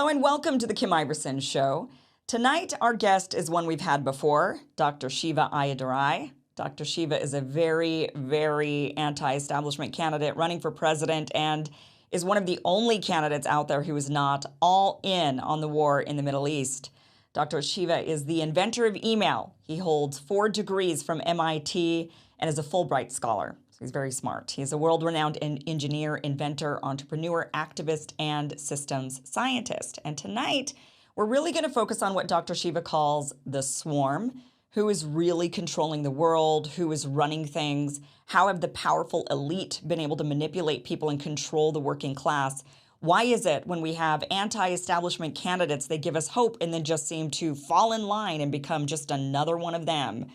Hello and welcome to the Kim Iverson Show. Tonight, our guest is one we've had before, Dr. Shiva Ayyadurai. Dr. Shiva is a very, very anti-establishment candidate running for president and is one of the only candidates out there who is not all in on the war in the Middle East. Dr. Shiva is the inventor of email. He holds 4 degrees from MIT and is a Fulbright scholar. So he's very smart. He's a world-renowned engineer, inventor, entrepreneur, activist, and systems scientist. And tonight, we're really going to focus on what Dr. Shiva calls the swarm. Who is really controlling the world? Who is running things? How have the powerful elite been able to manipulate people and control the working class? Why is it when we have anti-establishment candidates, they give us hope and then just seem to fall in line and become just another one of them?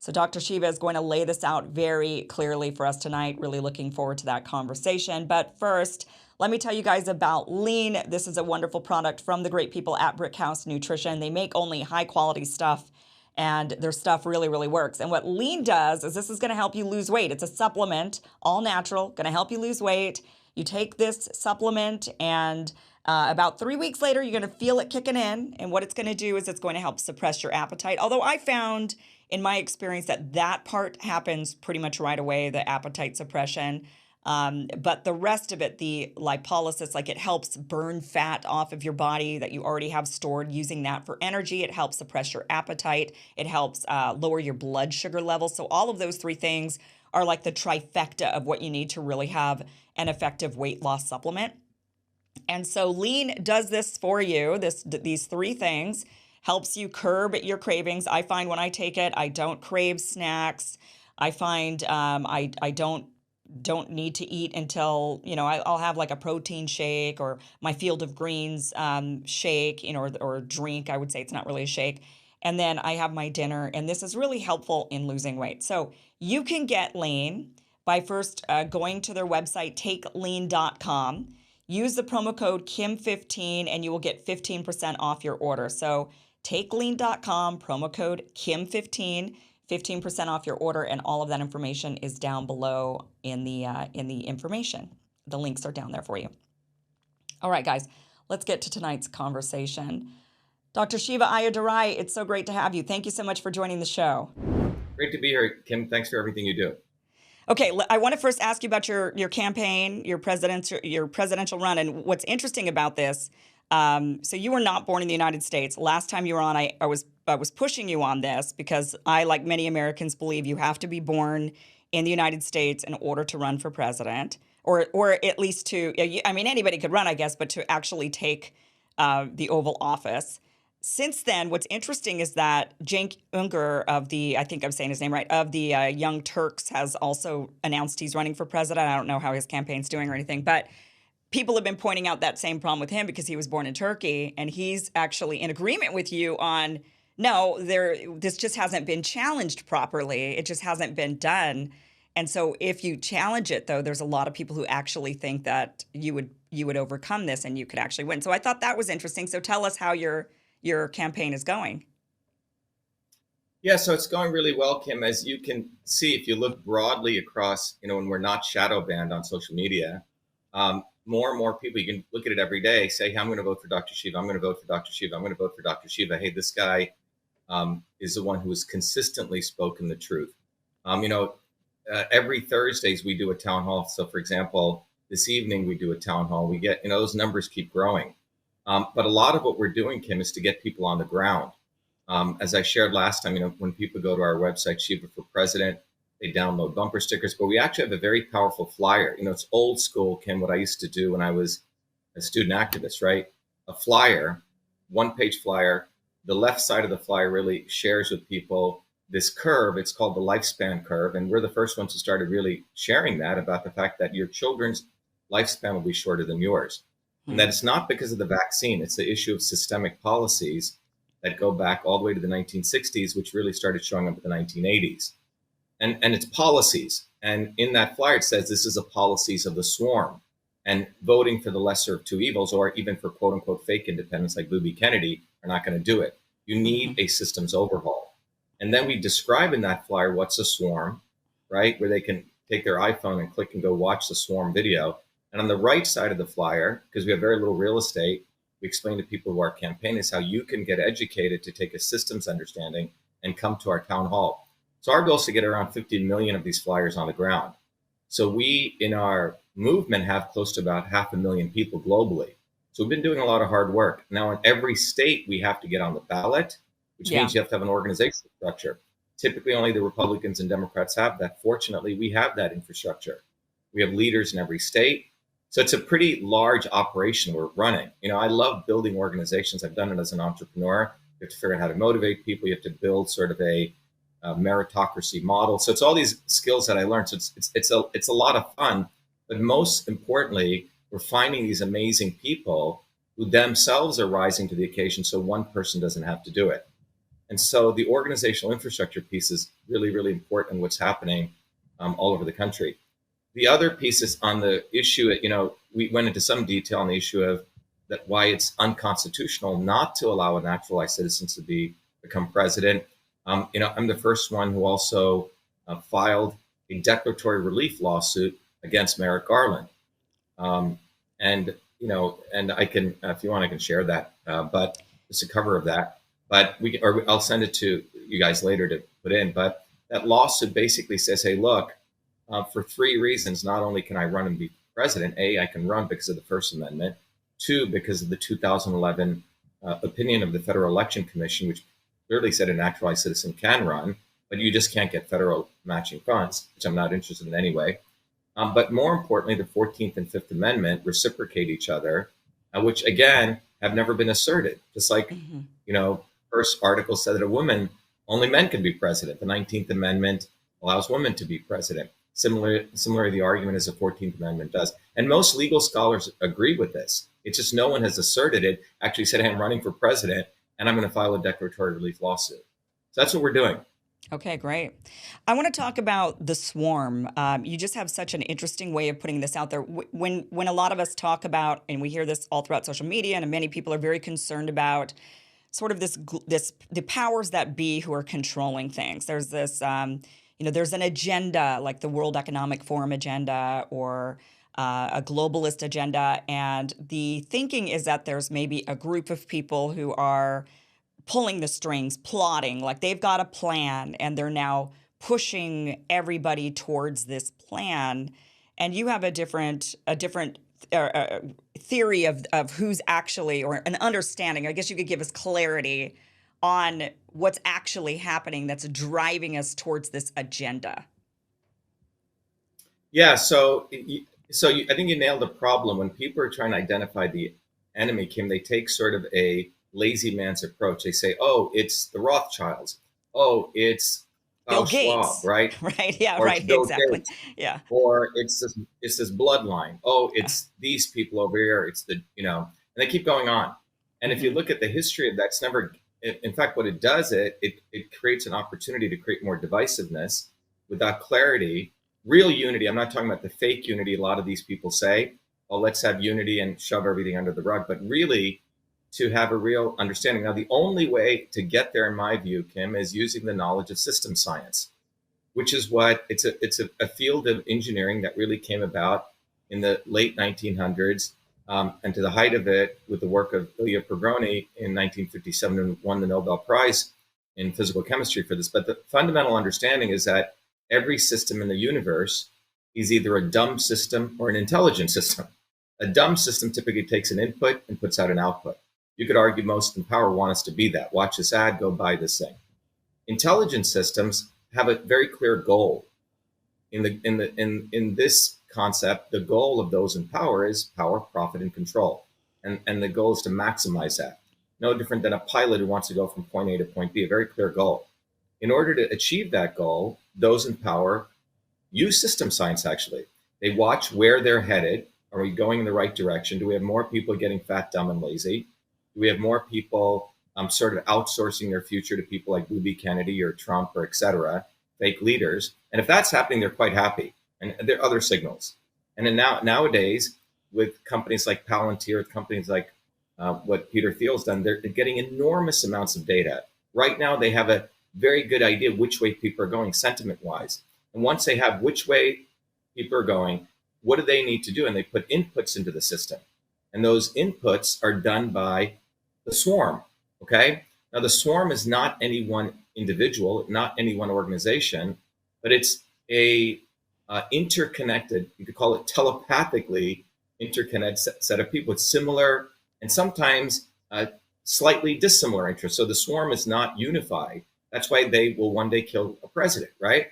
So Dr. Shiva is going to lay this out very clearly for us tonight. Really looking forward to that conversation. But first, let me tell you guys about Lean. This is a wonderful product from the great people at Brickhouse Nutrition. They make only high quality stuff, and their stuff really, really works. And what Lean does is this is going to help you lose weight. It's a supplement, all natural, going to help you lose weight. You take this supplement and about 3 weeks later, you're going to feel it kicking in. And what it's going to do is it's going to help suppress your appetite. Although I found in my experience that part happens pretty much right away, the appetite suppression. But the rest of it, the lipolysis, like it helps burn fat off of your body that you already have stored, using that for energy. It helps suppress your appetite. It helps lower your blood sugar levels. So all of those 3 things are like the trifecta of what you need to really have an effective weight loss supplement. And so Lean does this for you. These 3 things helps you curb your cravings. I find when I take it, I don't crave snacks. I find I don't need to eat until, I'll have like a protein shake or my Field of Greens shake, or drink. I would say it's not really a shake. And then I have my dinner, and this is really helpful in losing weight. So you can get Lean by first going to their website, takelean.com. Use the promo code KIM15 and you will get 15% off your order. So takelean.com, promo code KIM15, 15% off your order, and all of that information is down below in the information. The links are down there for you. All right, guys, let's get to tonight's conversation. Dr. Shiva Ayyadurai, it's so great to have you. Thank you so much for joining the show. Great to be here, Kim. Thanks for everything you do. Okay, I want to first ask you about your campaign, your presidential run, and what's interesting about this. So you were not born in the United States. Last time you were on, I was pushing you on this because I, like many Americans, believe you have to be born in the United States in order to run for president, or at least to. I mean, anybody could run, I guess, but to actually take the Oval Office. Since then, what's interesting is that Cenk Uygur of the, I think I'm saying his name right, of the Young Turks has also announced he's running for president. I don't know how his campaign's doing or anything, but people have been pointing out that same problem with him because he was born in Turkey, and he's actually in agreement with you on, no, this just hasn't been challenged properly. It just hasn't been done. And so if you challenge it, though, there's a lot of people who actually think that you would overcome this and you could actually win. So I thought that was interesting. So tell us how your campaign is going. Yeah, so it's going really well, Kim. As you can see, if you look broadly across, when we're not shadow banned on social media, more and more people, you can look at it every day, say, hey, I'm going to vote for Dr. Shiva. I'm going to vote for Dr. Shiva. I'm going to vote for Dr. Shiva. Hey, this guy is the one who has consistently spoken the truth. Every Thursdays we do a town hall. So, for example, this evening we do a town hall. We get, those numbers keep growing. But a lot of what we're doing, Kim, is to get people on the ground. As I shared last time, when people go to our website, Shiva for President, they download bumper stickers, but we actually have a very powerful flyer. It's old school, Kim, what I used to do when I was a student activist, right? A flyer, 1-page flyer. The left side of the flyer really shares with people this curve. It's called the lifespan curve. And we're the first ones who started really sharing that about the fact that your children's lifespan will be shorter than yours. And that it's not because of the vaccine. It's the issue of systemic policies that go back all the way to the 1960s, which really started showing up in the 1980s. And it's policies. And in that flyer, it says this is a policies of the swarm. And voting for the lesser of 2 evils, or even for quote unquote fake independence like Booby Kennedy, are not going to do it. You need a systems overhaul. And then we describe in that flyer what's a swarm, right? Where they can take their iPhone and click and go watch the swarm video. And on the right side of the flyer, because we have very little real estate, we explain to people who are campaigners how you can get educated to take a systems understanding and come to our town hall. So our goal is to get around 15 million of these flyers on the ground. So we, in our movement, have close to about 500,000 people globally. So we've been doing a lot of hard work. Now, in every state, we have to get on the ballot, which means you have to have an organizational structure. Typically, only the Republicans and Democrats have that. Fortunately, we have that infrastructure. We have leaders in every state. So it's a pretty large operation we're running. I love building organizations. I've done it as an entrepreneur. You have to figure out how to motivate people. You have to build sort of a meritocracy model. So it's all these skills that I learned. So it's a lot of fun. But most importantly, we're finding these amazing people who themselves are rising to the occasion so one person doesn't have to do it. And so the organizational infrastructure piece is really, really important in what's happening all over the country. The other piece is on the issue, we went into some detail on the issue of that why it's unconstitutional not to allow a naturalized citizen to become president. I'm the first one who also filed a declaratory relief lawsuit against Merrick Garland. And I can, if you want, I can share that, but it's a cover of that. But I'll send it to you guys later to put in. But that lawsuit basically says, hey, look, for 3 reasons, not only can I run and be president, A, I can run because of the First Amendment, 2, because of the 2011 opinion of the Federal Election Commission, which clearly said a naturalized citizen can run, but you just can't get federal matching funds, which I'm not interested in anyway. But more importantly, the 14th and 5th Amendment reciprocate each other, which, again, have never been asserted. Just like, first article said that only men can be president. The 19th Amendment allows women to be president. Similarly, the argument is the 14th Amendment does. And most legal scholars agree with this. It's just no one has asserted it, actually said, hey, I'm running for president, and I'm going to file a declaratory relief lawsuit. So that's what we're doing. Okay, great. I want to talk about the swarm. You just have such an interesting way of putting this out there. When a lot of us talk about, and we hear this all throughout social media, and many people are very concerned about sort of the powers that be who are controlling things. There's this, there's an agenda like the World Economic Forum agenda or a globalist agenda, and the thinking is that there's maybe a group of people who are pulling the strings, plotting, like they've got a plan and they're now pushing everybody towards this plan. And you have a different theory of who's actually, or an understanding, I guess you could give us clarity on what's actually happening that's driving us towards this agenda. Yeah, so I think you nailed the problem. When people are trying to identify the enemy, Kim, they take sort of a lazy man's approach. They say, oh, it's the Rothschilds. Oh, it's Bill Schwab, Gates. right? Right. Yeah. Or right. Exactly. Gates. Yeah. Or it's this bloodline. Oh, it's these people over here. It's and they keep going on. And if you look at the history of that, it's never. In fact, what it does, it creates an opportunity to create more divisiveness without clarity, real unity. I'm not talking about the fake unity. A lot of these people say, oh, let's have unity and shove everything under the rug. But really, to have a real understanding. Now, the only way to get there, in my view, Kim, is using the knowledge of system science, which is what it's a field of engineering that really came about in the late 1900s, and to the height of it with the work of Ilya Prigogine in 1957, and won the Nobel Prize in physical chemistry for this. But the fundamental understanding is that every system in the universe is either a dumb system or an intelligent system. A dumb system typically takes an input and puts out an output. You could argue most in power want us to be that. Watch this ad, go buy this thing. Intelligent systems have a very clear goal. In this concept, the goal of those in power is power, profit, and control. And the goal is to maximize that. No different than a pilot who wants to go from point A to point B, a very clear goal. In order to achieve that goal, those in power use system science, actually. They watch where they're headed. Are we going in the right direction? Do we have more people getting fat, dumb, and lazy? Do we have more people sort of outsourcing their future to people like Booby Kennedy or Trump or et cetera, fake leaders? And if that's happening, they're quite happy. And there are other signals. And then nowadays, with companies like Palantir, with companies like what Peter Thiel's done, they're getting enormous amounts of data. Right now, they have a very good idea which way people are going sentiment-wise. And once they have which way people are going, what do they need to do? And they put inputs into the system. And those inputs are done by the swarm. Okay. Now, the swarm is not any one individual, not any one organization, but it's a interconnected, you could call it telepathically interconnected set of people with similar and sometimes slightly dissimilar interests. So the swarm is not unified. That's why they will one day kill a president, right?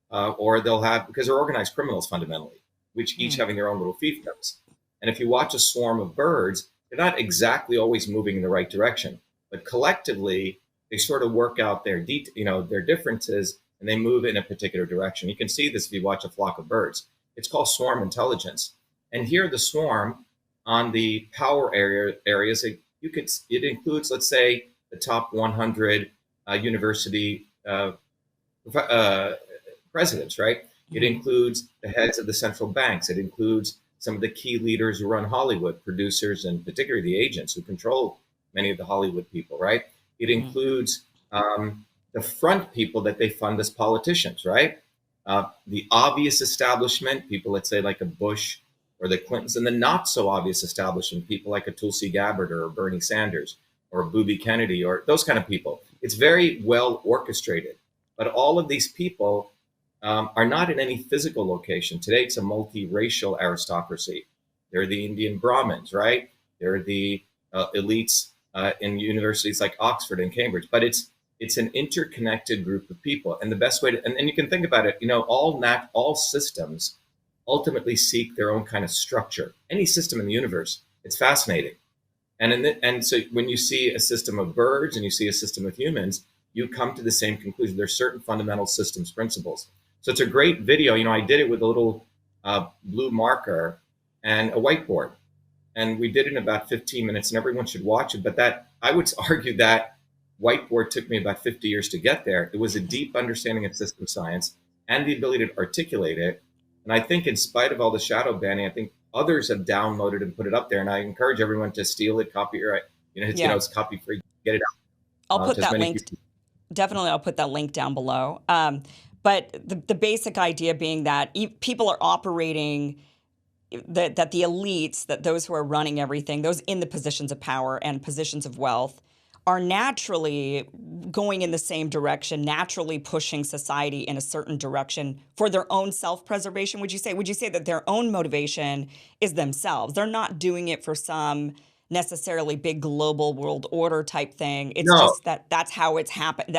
Or they'll have, because they're organized criminals fundamentally, which each having their own little fiefdoms. And if you watch a swarm of birds, they're not exactly always moving in the right direction, but collectively they sort of work out their their differences, and they move in a particular direction. You can see this if you watch a flock of birds. It's called swarm intelligence. And here, the swarm on the power areas, it includes, let's say, the top 100 university presidents, right? It includes the heads of the central banks. It includes some of the key leaders who run Hollywood, producers, and particularly the agents who control many of the Hollywood people, right? It includes the front people that they fund as politicians, right? The obvious establishment, people, let's say, like a Bush or the Clintons, and the not so obvious establishment, people like a Tulsi Gabbard or Bernie Sanders or Booby Kennedy or those kind of people. It's very well orchestrated. But all of these people are not in any physical location. Today, it's a multiracial aristocracy. They're the Indian Brahmins, right? They're the elites in universities like Oxford and Cambridge. But it's an interconnected group of people. And the best way to, and you can think about it, all systems ultimately seek their own kind of structure. Any system in the universe, it's fascinating. And so when you see a system of birds and you see a system of humans, you come to the same conclusion. There's certain fundamental systems principles. So it's a great video. I did it with a little blue marker and a whiteboard. And we did it in about 15 minutes, and everyone should watch it. But that, I would argue, that whiteboard took me about 50 years to get there. It was a deep understanding of system science and the ability to articulate it. And I think in spite of all the shadow banning, I think others have downloaded and put it up there. And I encourage everyone to steal it, copy it, it's copy free, get it out. I'll put that link. Definitely, I'll put that link down below. But the basic idea being that people are operating, that the elites, that those who are running everything, those in the positions of power and positions of wealth, are naturally going in the same direction, naturally pushing society in a certain direction for their own self-preservation. Would you say that their own motivation is themselves? They're not doing it for some necessarily big global world order type thing. It's just that's how it's happened.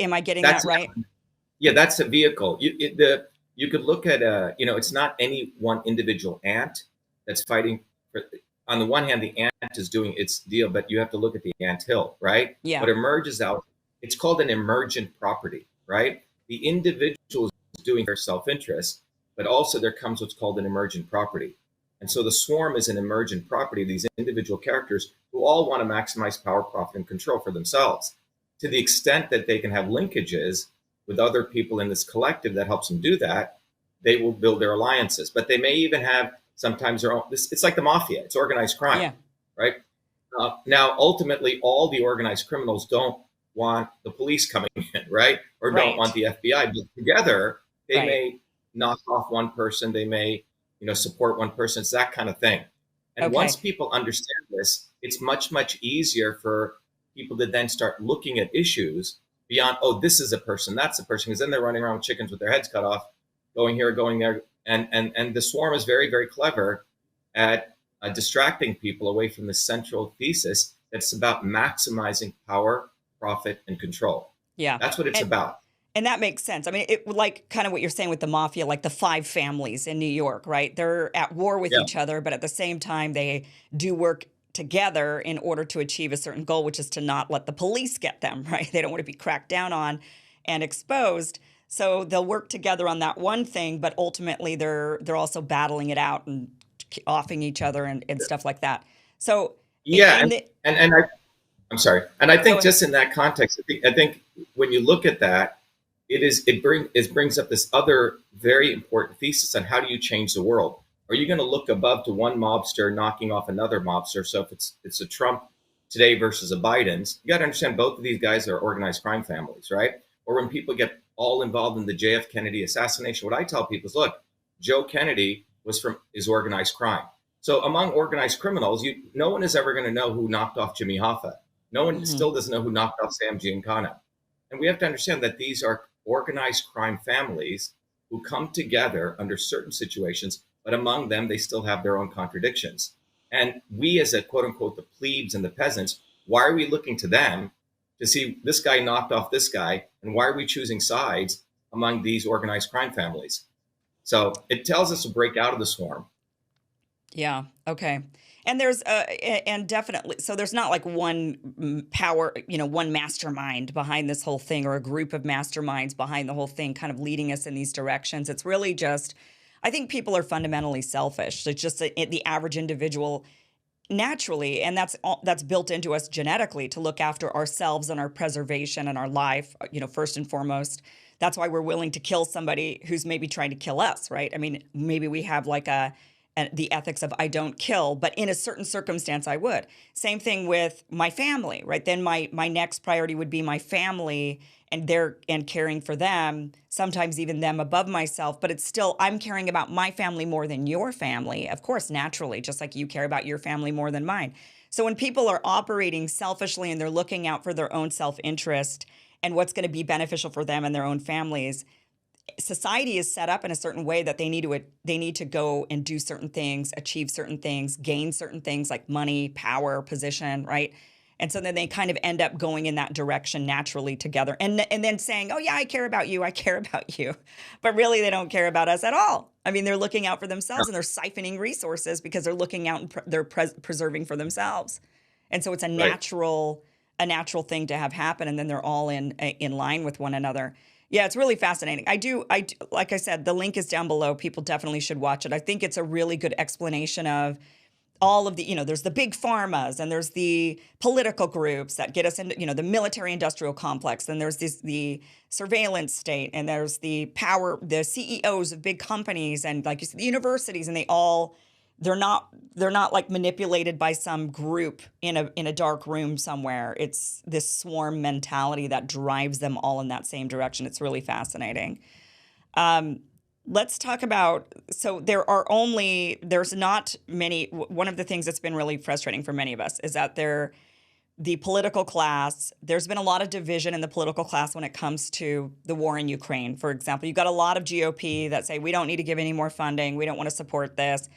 Am I getting that right? Yeah, that's a vehicle. You could look at it's not any one individual ant that's fighting for. On the one hand, the ant is doing its deal, but you have to look at the anthill, right? Yeah. What emerges out, it's called an emergent property, right? The individual is doing their self-interest, but also there comes what's called an emergent property. And so the swarm is an emergent property of these individual characters who all want to maximize power, profit, and control for themselves. To the extent that they can have linkages with other people in this collective that helps them do that, they will build their alliances. But they may even have sometimes their own. It's like the mafia. It's organized crime, right? Now, ultimately, all the organized criminals don't want the police coming in, right? Or don't want the FBI. But together, they may knock off one person. They may, support one person. It's that kind of thing. And once people understand this, it's much, much easier for people to then start looking at issues beyond, oh, this is a person, that's a person, because then they're running around with chickens with their heads cut off, going here, going there. And the swarm is very, very clever at distracting people away from the central thesis that's about maximizing power, profit, and control. Yeah. That's what it's about. And that makes sense. I mean, it like kind of what you're saying with the mafia, like the five families in New York, right? They're at war with each other, but at the same time, they do work together in order to achieve a certain goal, which is to not let the police get them, right? They don't want to be cracked down on and exposed. So they'll work together on that one thing, but ultimately they're also battling it out and offing each other and stuff like that. So I'm sorry, and I think just in that context, I think when you look at that, it brings up this other very important thesis on how do you change the world. Are you going to look above to one mobster knocking off another mobster? So if it's a Trump today versus a Biden's, you got to understand both of these guys are organized crime families, right? Or when people get all involved in the JF Kennedy assassination, what I tell people is, look, Joe Kennedy is organized crime. So among organized criminals, no one is ever going to know who knocked off Jimmy Hoffa. No one Hmm. still doesn't know who knocked off Sam Giancana. And we have to understand that these are organized crime families who come together under certain situations, but among them, they still have their own contradictions. And we, as a quote unquote, the plebes and the peasants, why are we looking to them to see this guy knocked off this guy? And why are we choosing sides among these organized crime families? So it tells us to break out of the swarm. Yeah. Okay. And there's and definitely, so there's not like one power, one mastermind behind this whole thing, or a group of masterminds behind the whole thing kind of leading us in these directions. It's really just, I think people are fundamentally selfish. It's just the average individual naturally, and that's built into us genetically, to look after ourselves and our preservation and our life, first and foremost. That's why we're willing to kill somebody who's maybe trying to kill us, right? I mean, maybe we have like the ethics of I don't kill, but in a certain circumstance I would. Same thing with my family, right? Then my next priority would be my family, and caring for them, sometimes even them above myself, but it's still, I'm caring about my family more than your family, of course, naturally, just like you care about your family more than mine. So when people are operating selfishly and they're looking out for their own self-interest and what's going to be beneficial for them and their own families, society is set up in a certain way that they need to go and do certain things, achieve certain things, gain certain things like money, power, position, right? And so then they kind of end up going in that direction naturally together, and then saying, "Oh yeah, I care about you. I care about you," but really they don't care about us at all. I mean, they're looking out for themselves, and they're siphoning resources because they're looking out and they're preserving for themselves. And so it's Right. a natural thing to have happen, and then they're all in line with one another. Yeah, it's really fascinating. Like I said, the link is down below. People definitely should watch it. I think it's a really good explanation of all of the, there's the big pharmas, and there's the political groups that get us into, the military industrial complex. Then there's the surveillance state, and there's the CEOs of big companies, and like you said, the universities, and they're not like manipulated by some group in a dark room somewhere. It's this swarm mentality that drives them all in that same direction. It's really fascinating. Um, let's talk about, so there's not many. One of the things that's been really frustrating for many of us is that the political class, there's been a lot of division in the political class when it comes to the war in Ukraine. For example, you've got a lot of GOP that say we don't need to give any more funding, we don't want to support this.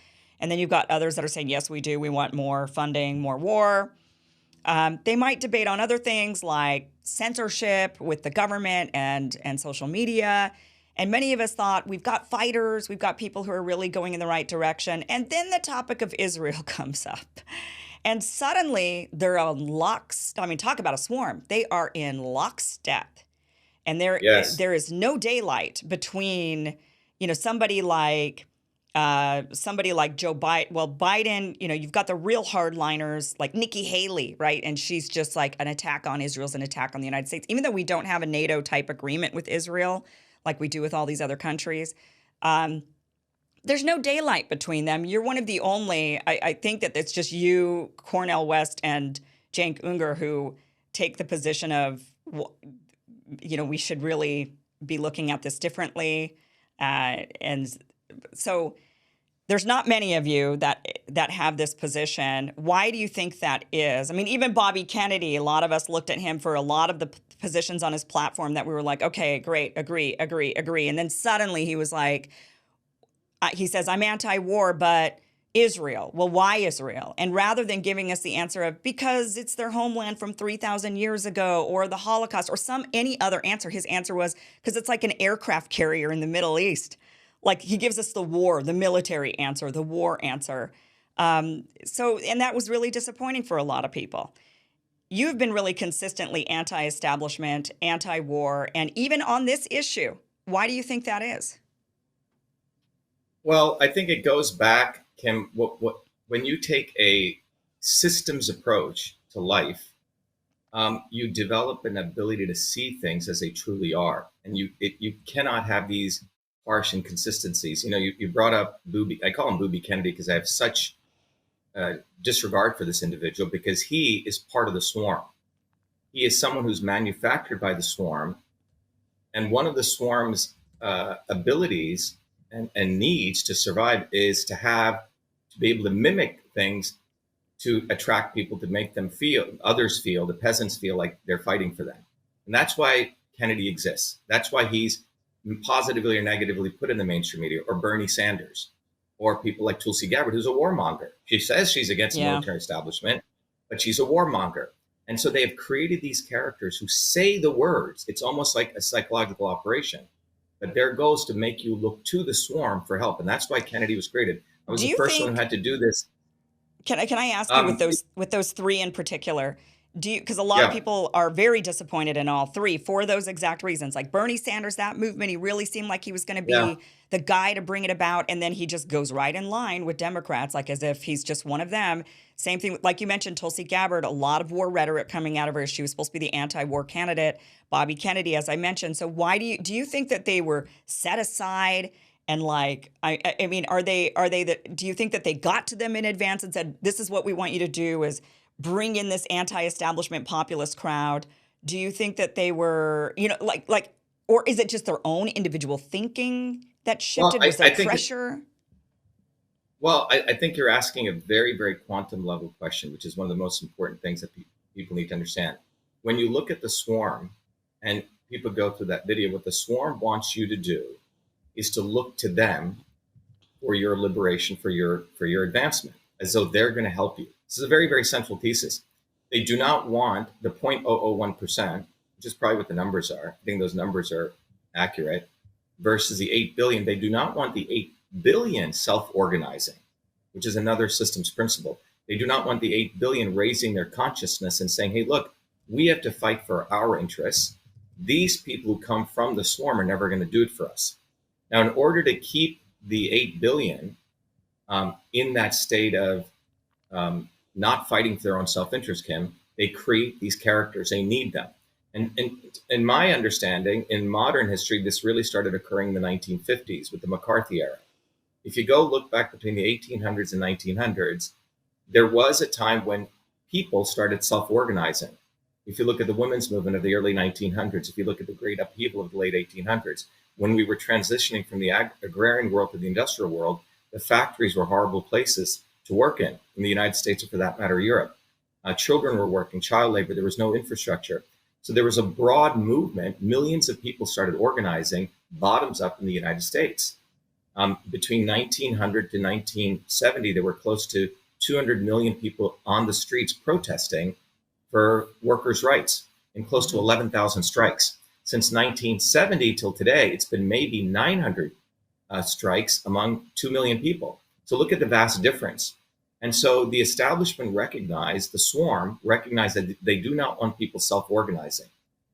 And then you've got others that are saying, yes, we do, we want more funding, more war. They might debate on other things like censorship with the government and social media. And many of us thought, we've got fighters, we've got people who are really going in the right direction. And then the topic of Israel comes up. And suddenly they're on I mean, talk about a swarm. They are in lockstep. And Yes. there is no daylight between, somebody like Joe Biden. Well, Biden, you've got the real hardliners like Nikki Haley, right? And she's just like, an attack on Israel's an attack on the United States, even though we don't have a NATO type agreement with Israel like we do with all these other countries. Um, there's no daylight between them. You're one of the only, I think that it's just you, Cornel West, and Cenk Unger who take the position of, we should really be looking at this differently. And so there's not many of you that have this position. Why do you think that is? I mean, even Bobby Kennedy, a lot of us looked at him for a lot of the positions on his platform that we were like, okay, great, agree. And then suddenly he was like, he says, I'm anti-war, but Israel. Well, why Israel? And rather than giving us the answer of because it's their homeland from 3,000 years ago, or the Holocaust, or any other answer, his answer was because it's like an aircraft carrier in the Middle East. Like he gives us the military answer, the war answer. And that was really disappointing for a lot of people. You've been really consistently anti-establishment, anti-war, and even on this issue. Why do you think that is? Well, I think it goes back, Kim, when you take a systems approach to life, you develop an ability to see things as they truly are. And you cannot have these harsh inconsistencies. You brought up Booby. I call him Booby Kennedy because I have such disregard for this individual because he is part of the swarm. He is someone who's manufactured by the swarm. And one of the swarm's abilities and needs to survive is to be able to mimic things to attract people, to make them feel, others feel, the peasants feel like they're fighting for them. And that's why Kennedy exists. That's why he's positively or negatively put in the mainstream media, or Bernie Sanders, or people like Tulsi Gabbard, who's a warmonger. She says she's against the military establishment, but she's a warmonger. And so they have created these characters who say the words. It's almost like a psychological operation. But their goal is to make you look to the swarm for help. And that's why Kennedy was created. I was the first one who had to do this. Can I ask you with those three in particular? Because a lot of people are very disappointed in all three for those exact reasons. Like Bernie Sanders, that movement, he really seemed like he was going to be the guy to bring it about, and then he just goes right in line with Democrats, like as if he's just one of them. Same thing, like you mentioned, Tulsi Gabbard, a lot of war rhetoric coming out of her. She was supposed to be the anti-war candidate. Bobby Kennedy, as I mentioned. So why do you think that they were set aside? And like, I mean, do you think that they got to them in advance and said, this is what we want you to do, is bring in this anti-establishment populist crowd? Do you think that they were, or is it just their own individual thinking that shifted? Was there pressure? I think you're asking a very, very quantum level question, which is one of the most important things that people need to understand. When you look at the swarm, and people go through that video, what the swarm wants you to do is to look to them for your liberation, for your advancement, as though they're going to help you. This is a very, very central thesis. They do not want the 0.001%, which is probably what the numbers are. I think those numbers are accurate, versus the 8 billion. They do not want the 8 billion self-organizing, which is another systems principle. They do not want the 8 billion raising their consciousness and saying, hey, look, we have to fight for our interests. These people who come from the swarm are never going to do it for us. Now, in order to keep the 8 billion in that state of not fighting for their own self-interest, Kim, they create these characters. They need them. And in my understanding, in modern history, this really started occurring in the 1950s with the McCarthy era. If you go look back between the 1800s and 1900s, there was a time when people started self-organizing. If you look at the women's movement of the early 1900s, if you look at the great upheaval of the late 1800s, when we were transitioning from the agrarian world to the industrial world, the factories were horrible places to work in the United States, or for that matter, Europe. Children were working, child labor, there was no infrastructure. So there was a broad movement. Millions of people started organizing bottoms up in the United States. Between 1900 to 1970, there were close to 200 million people on the streets protesting for workers' rights, and close to 11,000 strikes. Since 1970 till today, it's been maybe 900 strikes among 2 million people. So look at the vast difference. And so the establishment recognized, the swarm recognized, that they do not want people self-organizing.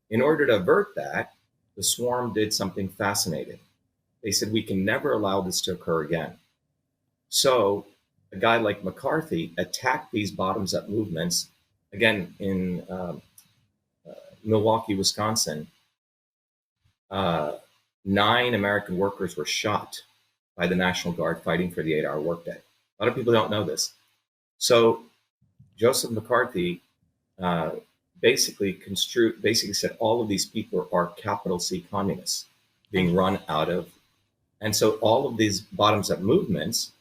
In order to avert that, the swarm did something fascinating. They said, we can never allow this to occur again. So a guy like McCarthy attacked these bottoms-up movements. Again, in Milwaukee, Wisconsin, 9 American workers were shot by the National Guard fighting for the 8-hour workday. A lot of people don't know this. So Joseph McCarthy basically said all of these people are capital C communists being run out of. And so all of these bottoms-up movements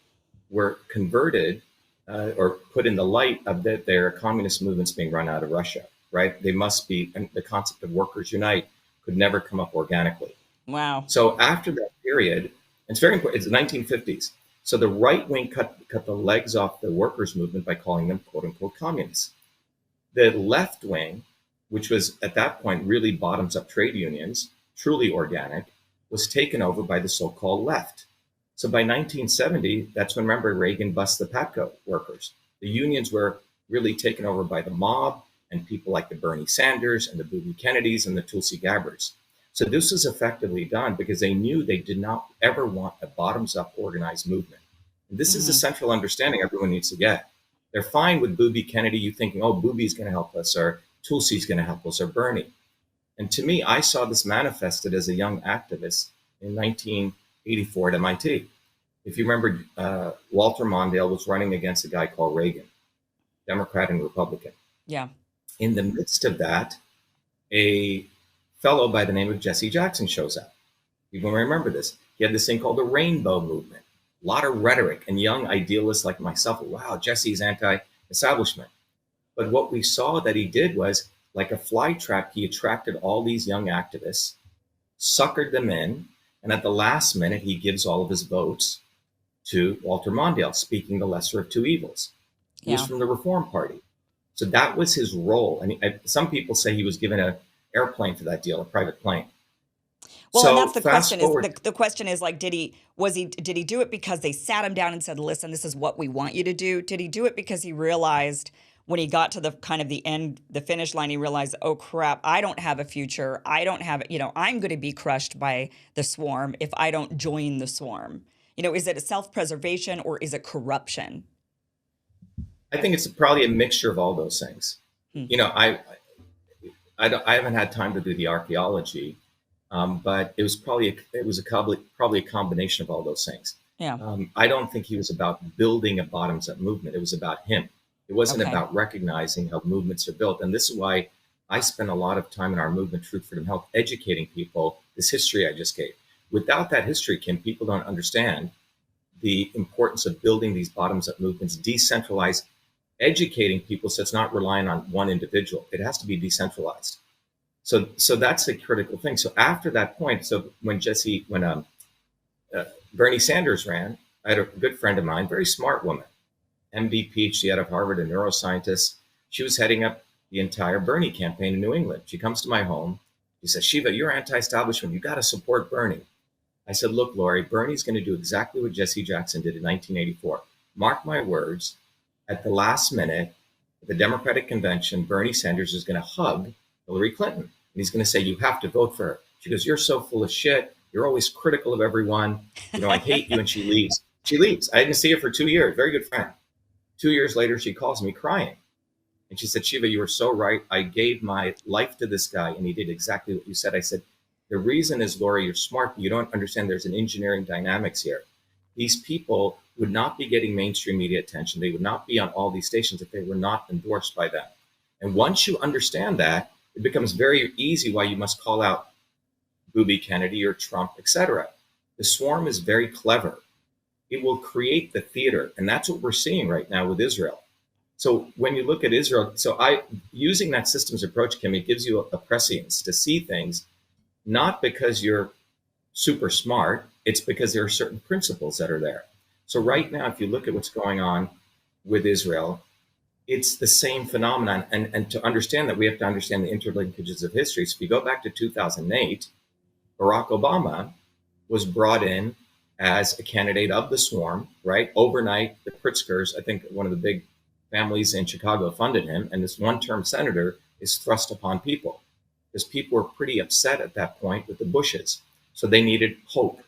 were converted or put in the light of that they're communist movements being run out of Russia, right? They must be, and the concept of workers unite could never come up organically. Wow. So after that period, it's very important, it's the 1950s. So the right wing cut the legs off the workers' movement by calling them, quote unquote, communists. The left wing, which was at that point really bottoms up trade unions, truly organic, was taken over by the so-called left. So by 1970, that's when, remember, Reagan busted the PATCO workers. The unions were really taken over by the mob and people like the Bernie Sanders and the Bobby Kennedys and the Tulsi Gabbards. So this was effectively done because they knew they did not ever want a bottoms-up organized movement. And this is the central understanding everyone needs to get. They're fine with Bobby Kennedy, you thinking, oh, Bobby's going to help us, or Tulsi's going to help us, or Bernie. And to me, I saw this manifested as a young activist in 1984 at MIT. If you remember, Walter Mondale was running against a guy called Reagan, Democrat and Republican. Yeah. In the midst of that, a fellow by the name of Jesse Jackson shows up. You will remember this. He had this thing called the Rainbow Movement. a lot of rhetoric, and young idealists like myself, wow, Jesse's anti-establishment. But what we saw that he did was, like a fly trap, he attracted all these young activists, suckered them in, and at the last minute, he gives all of his votes to Walter Mondale, speaking the lesser of two evils. He was from the Reform Party. So that was his role. And some people say he was given an airplane for that deal, a private plane. Well, so and that's the question forward, is the question is like, did he do it because they sat him down and said, listen, this is what we want you to do? Did he do it because he realized when he got to the kind of the end, the finish line, he realized, oh crap, I don't have a future. I don't have, I'm going to be crushed by the swarm if I don't join the swarm. Is it a self-preservation or is it corruption? I think it's probably a mixture of all those things. I haven't had time to do the archaeology, but it was probably a combination of all those things. Yeah. I don't think he was about building a bottoms-up movement. It was about him. It wasn't about recognizing how movements are built. And this is why I spend a lot of time in our movement, Truth, Freedom, Health, educating people this history I just gave. Without that history, Kim, people don't understand the importance of building these bottoms-up movements, decentralized, educating people so it's not relying on one individual. It has to be decentralized. So that's a critical thing. So after that point, so when Bernie Sanders ran, I had a good friend of mine, very smart woman, MD, PhD out of Harvard, a neuroscientist. She was heading up the entire Bernie campaign in New England. She comes to my home. She says, Shiva, you're anti-establishment. You got to support Bernie. I said, look, Lori, Bernie's going to do exactly what Jesse Jackson did in 1984. Mark my words, at the last minute, at the Democratic convention, Bernie Sanders is going to hug Hillary Clinton. And he's going to say, you have to vote for her. She goes, you're so full of shit. You're always critical of everyone. I hate you. And she leaves. She leaves. I didn't see her for 2 years. Very good friend. 2 years later, she calls me crying. And she said, Shiva, you were so right. I gave my life to this guy, and he did exactly what you said. I said, the reason is, Lori, you're smart, but you don't understand there's an engineering dynamics here. These people would not be getting mainstream media attention. They would not be on all these stations if they were not endorsed by them. And once you understand that, it becomes very easy why you must call out Booby Kennedy or Trump, etc. The swarm is very clever. It will create the theater. And that's what we're seeing right now with Israel. So when you look at Israel, using that systems approach, Kim, it gives you a prescience to see things, not because you're super smart, it's because there are certain principles that are there. So right now, if you look at what's going on with Israel, it's the same phenomenon. And to understand that, we have to understand the interlinkages of history. So if you go back to 2008, Barack Obama was brought in as a candidate of the swarm, right? Overnight, the Pritzkers, I think one of the big families in Chicago funded him. And this one-term senator is thrust upon people because people were pretty upset at that point with the Bushes. So they needed hope.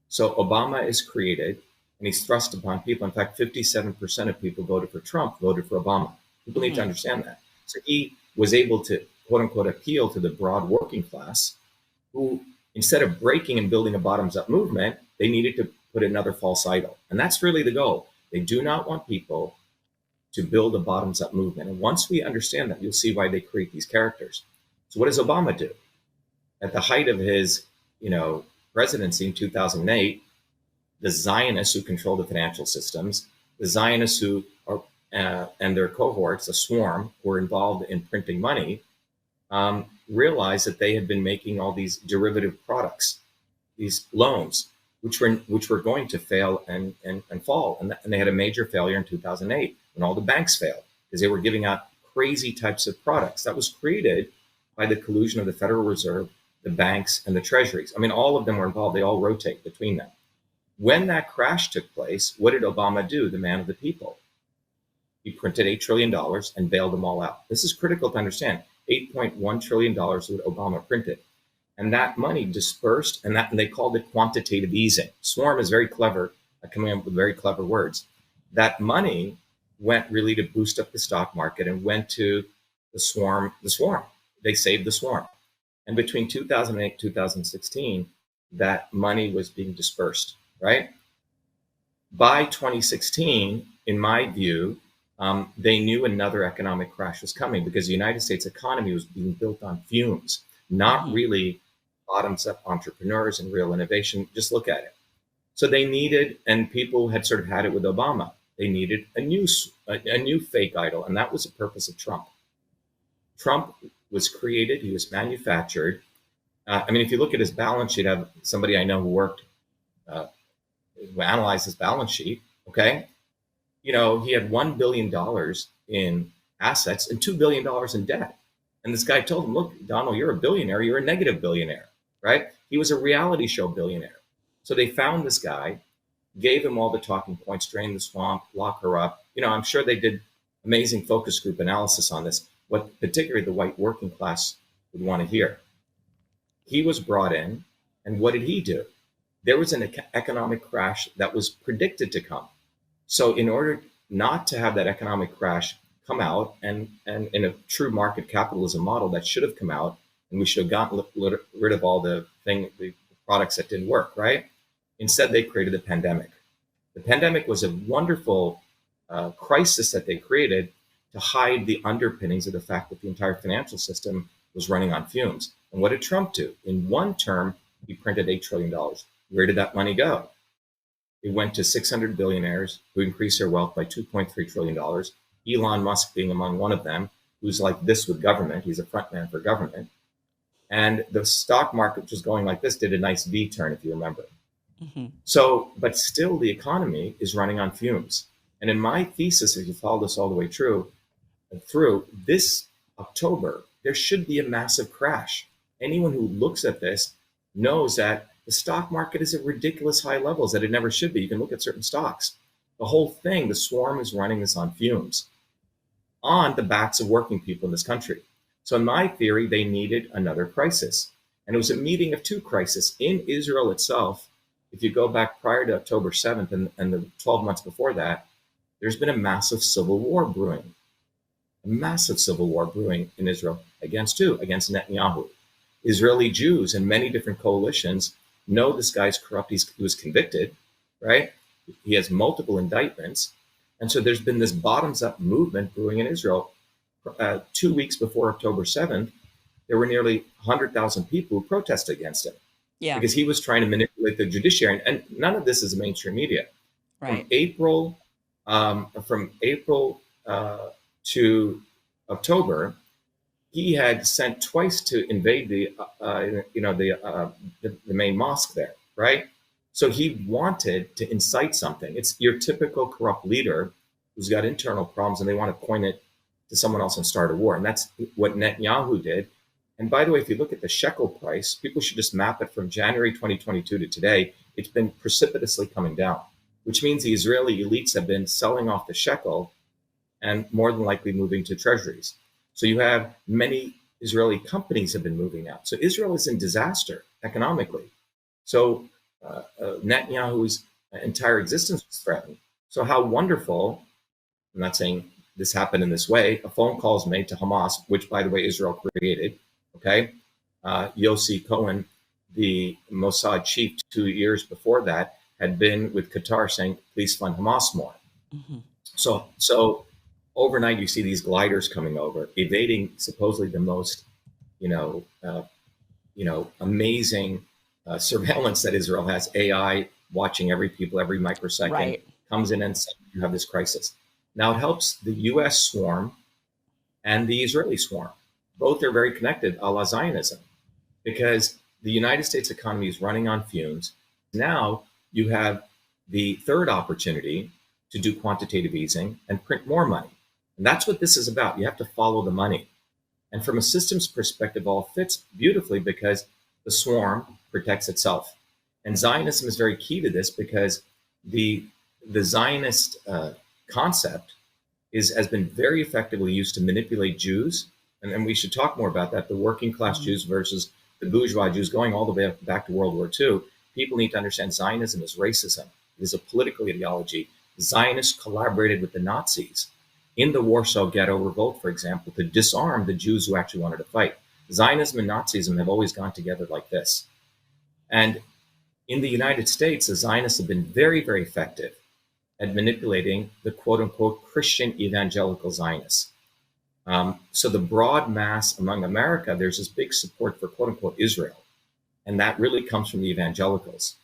So Obama is created and he's thrust upon people. In fact, 57% of people voted for Trump, voted for Obama. People need to understand that. So he was able to, quote unquote, appeal to the broad working class who, instead of breaking and building a bottoms-up movement, they needed to put another false idol. And that's really the goal. They do not want people to build a bottoms-up movement. And once we understand that, you'll see why they create these characters. So what does Obama do? At the height of his, presidency in 2008, the Zionists who control the financial systems, the Zionists who are, and their cohorts, a swarm, who are involved in printing money, realized that they had been making all these derivative products, these loans, which were going to fail and fall. And they had a major failure in 2008 when all the banks failed because they were giving out crazy types of products. That was created by the collusion of the Federal Reserve, the banks, and the treasuries. I mean, all of them were involved. They all rotate between them. When that crash took place, what did Obama do, the man of the people? He printed $8 trillion and bailed them all out. This is critical to understand. $8.1 trillion is what Obama printed. And that money dispersed, and they called it quantitative easing. Swarm is very clever at coming up with very clever words. That money went really to boost up the stock market and went to the swarm. They saved the swarm. And between 2008 and 2016, that money was being dispersed, right? By 2016, in my view, they knew another economic crash was coming because the United States economy was being built on fumes, not really bottoms-up entrepreneurs and real innovation. Just look at it. So they needed, and people had sort of had it with Obama. They needed a new fake idol, and that was the purpose of Trump. Trump was created, he was manufactured. I mean, if you look at his balance sheet, I have somebody I know uh, who analyzed his balance sheet. Okay, he had $1 billion in assets and $2 billion in debt. And this guy told him, "Look, Donald, you're a billionaire. You're a negative billionaire, right?" He was a reality show billionaire. So they found this guy, gave him all the talking points, drain the swamp, lock her up. I'm sure they did amazing focus group analysis on this, what particularly the white working class would want to hear. He was brought in, and what did he do? There was an economic crash that was predicted to come. So in order not to have that economic crash come out, and in a true market capitalism model that should have come out, and we should have gotten rid of all the products that didn't work, right? Instead, they created the pandemic. The pandemic was a wonderful crisis that they created to hide the underpinnings of the fact that the entire financial system was running on fumes. And what did Trump do? In one term, he printed $8 trillion. Where did that money go? It went to 600 billionaires who increased their wealth by $2.3 trillion. Elon Musk being among one of them, who's like this with government. He's a front man for government. And the stock market, which was going like this, did a nice V turn, if you remember. Mm-hmm. So, but still the economy is running on fumes. And in my thesis, if you follow this all the way through this October, there should be a massive crash. Anyone who looks at this knows that the stock market is at ridiculous high levels that it never should be. You can look at certain stocks. The whole thing, the swarm is running this on fumes on the backs of working people in this country. So in my theory, they needed another crisis. And it was a meeting of two crises in Israel itself. If you go back prior to October 7th and the 12 months before that, there's been a massive civil war brewing. A massive civil war brewing in Israel. Against who? Against Netanyahu. Israeli Jews and many different coalitions know this guy's corrupt. He was convicted, right? He has multiple indictments. And so there's been this bottoms-up movement brewing in Israel. 2 weeks before October 7th, there were nearly 100,000 people who protested against him. Yeah. Because he was trying to manipulate the judiciary. And none of this is mainstream media. Right. From April to October, he had sent twice to invade the main mosque there, right? So he wanted to incite something. It's your typical corrupt leader who's got internal problems and they want to point it to someone else and start a war. And that's what Netanyahu did. And by the way, if you look at the shekel price, people should just map it from January 2022 to today. It's been precipitously coming down, which means the Israeli elites have been selling off the shekel and more than likely moving to treasuries. So you have many Israeli companies have been moving out. So Israel is in disaster economically. So Netanyahu's entire existence was threatened. So how wonderful, I'm not saying this happened in this way, a phone call is made to Hamas, which, by the way, Israel created, okay? Yossi Cohen, the Mossad chief 2 years before that, had been with Qatar saying, please fund Hamas more. Mm-hmm. So overnight, you see these gliders coming over, evading supposedly the most, amazing surveillance that Israel has. AI watching every microsecond, right, comes in and says, you have this crisis. Now it helps the U.S. swarm and the Israeli swarm. Both are very connected, a la Zionism, because the United States economy is running on fumes. Now you have the third opportunity to do quantitative easing and print more money. And that's what this is about. You have to follow the money. And from a systems perspective, all fits beautifully because the swarm protects itself. And Zionism is very key to this because the Zionist concept has been very effectively used to manipulate Jews. And we should talk more about that, the working class Jews versus the bourgeois Jews, going all the way back to World War II. People need to understand Zionism is racism. It is a political ideology. Zionists collaborated with the Nazis in the Warsaw Ghetto Revolt, for example, to disarm the Jews who actually wanted to fight. Zionism and Nazism have always gone together like this. And in the United States, the Zionists have been very, very effective at manipulating the quote-unquote Christian evangelical Zionists. So the broad mass among America, there's this big support for quote-unquote Israel. And that really comes from the evangelicals.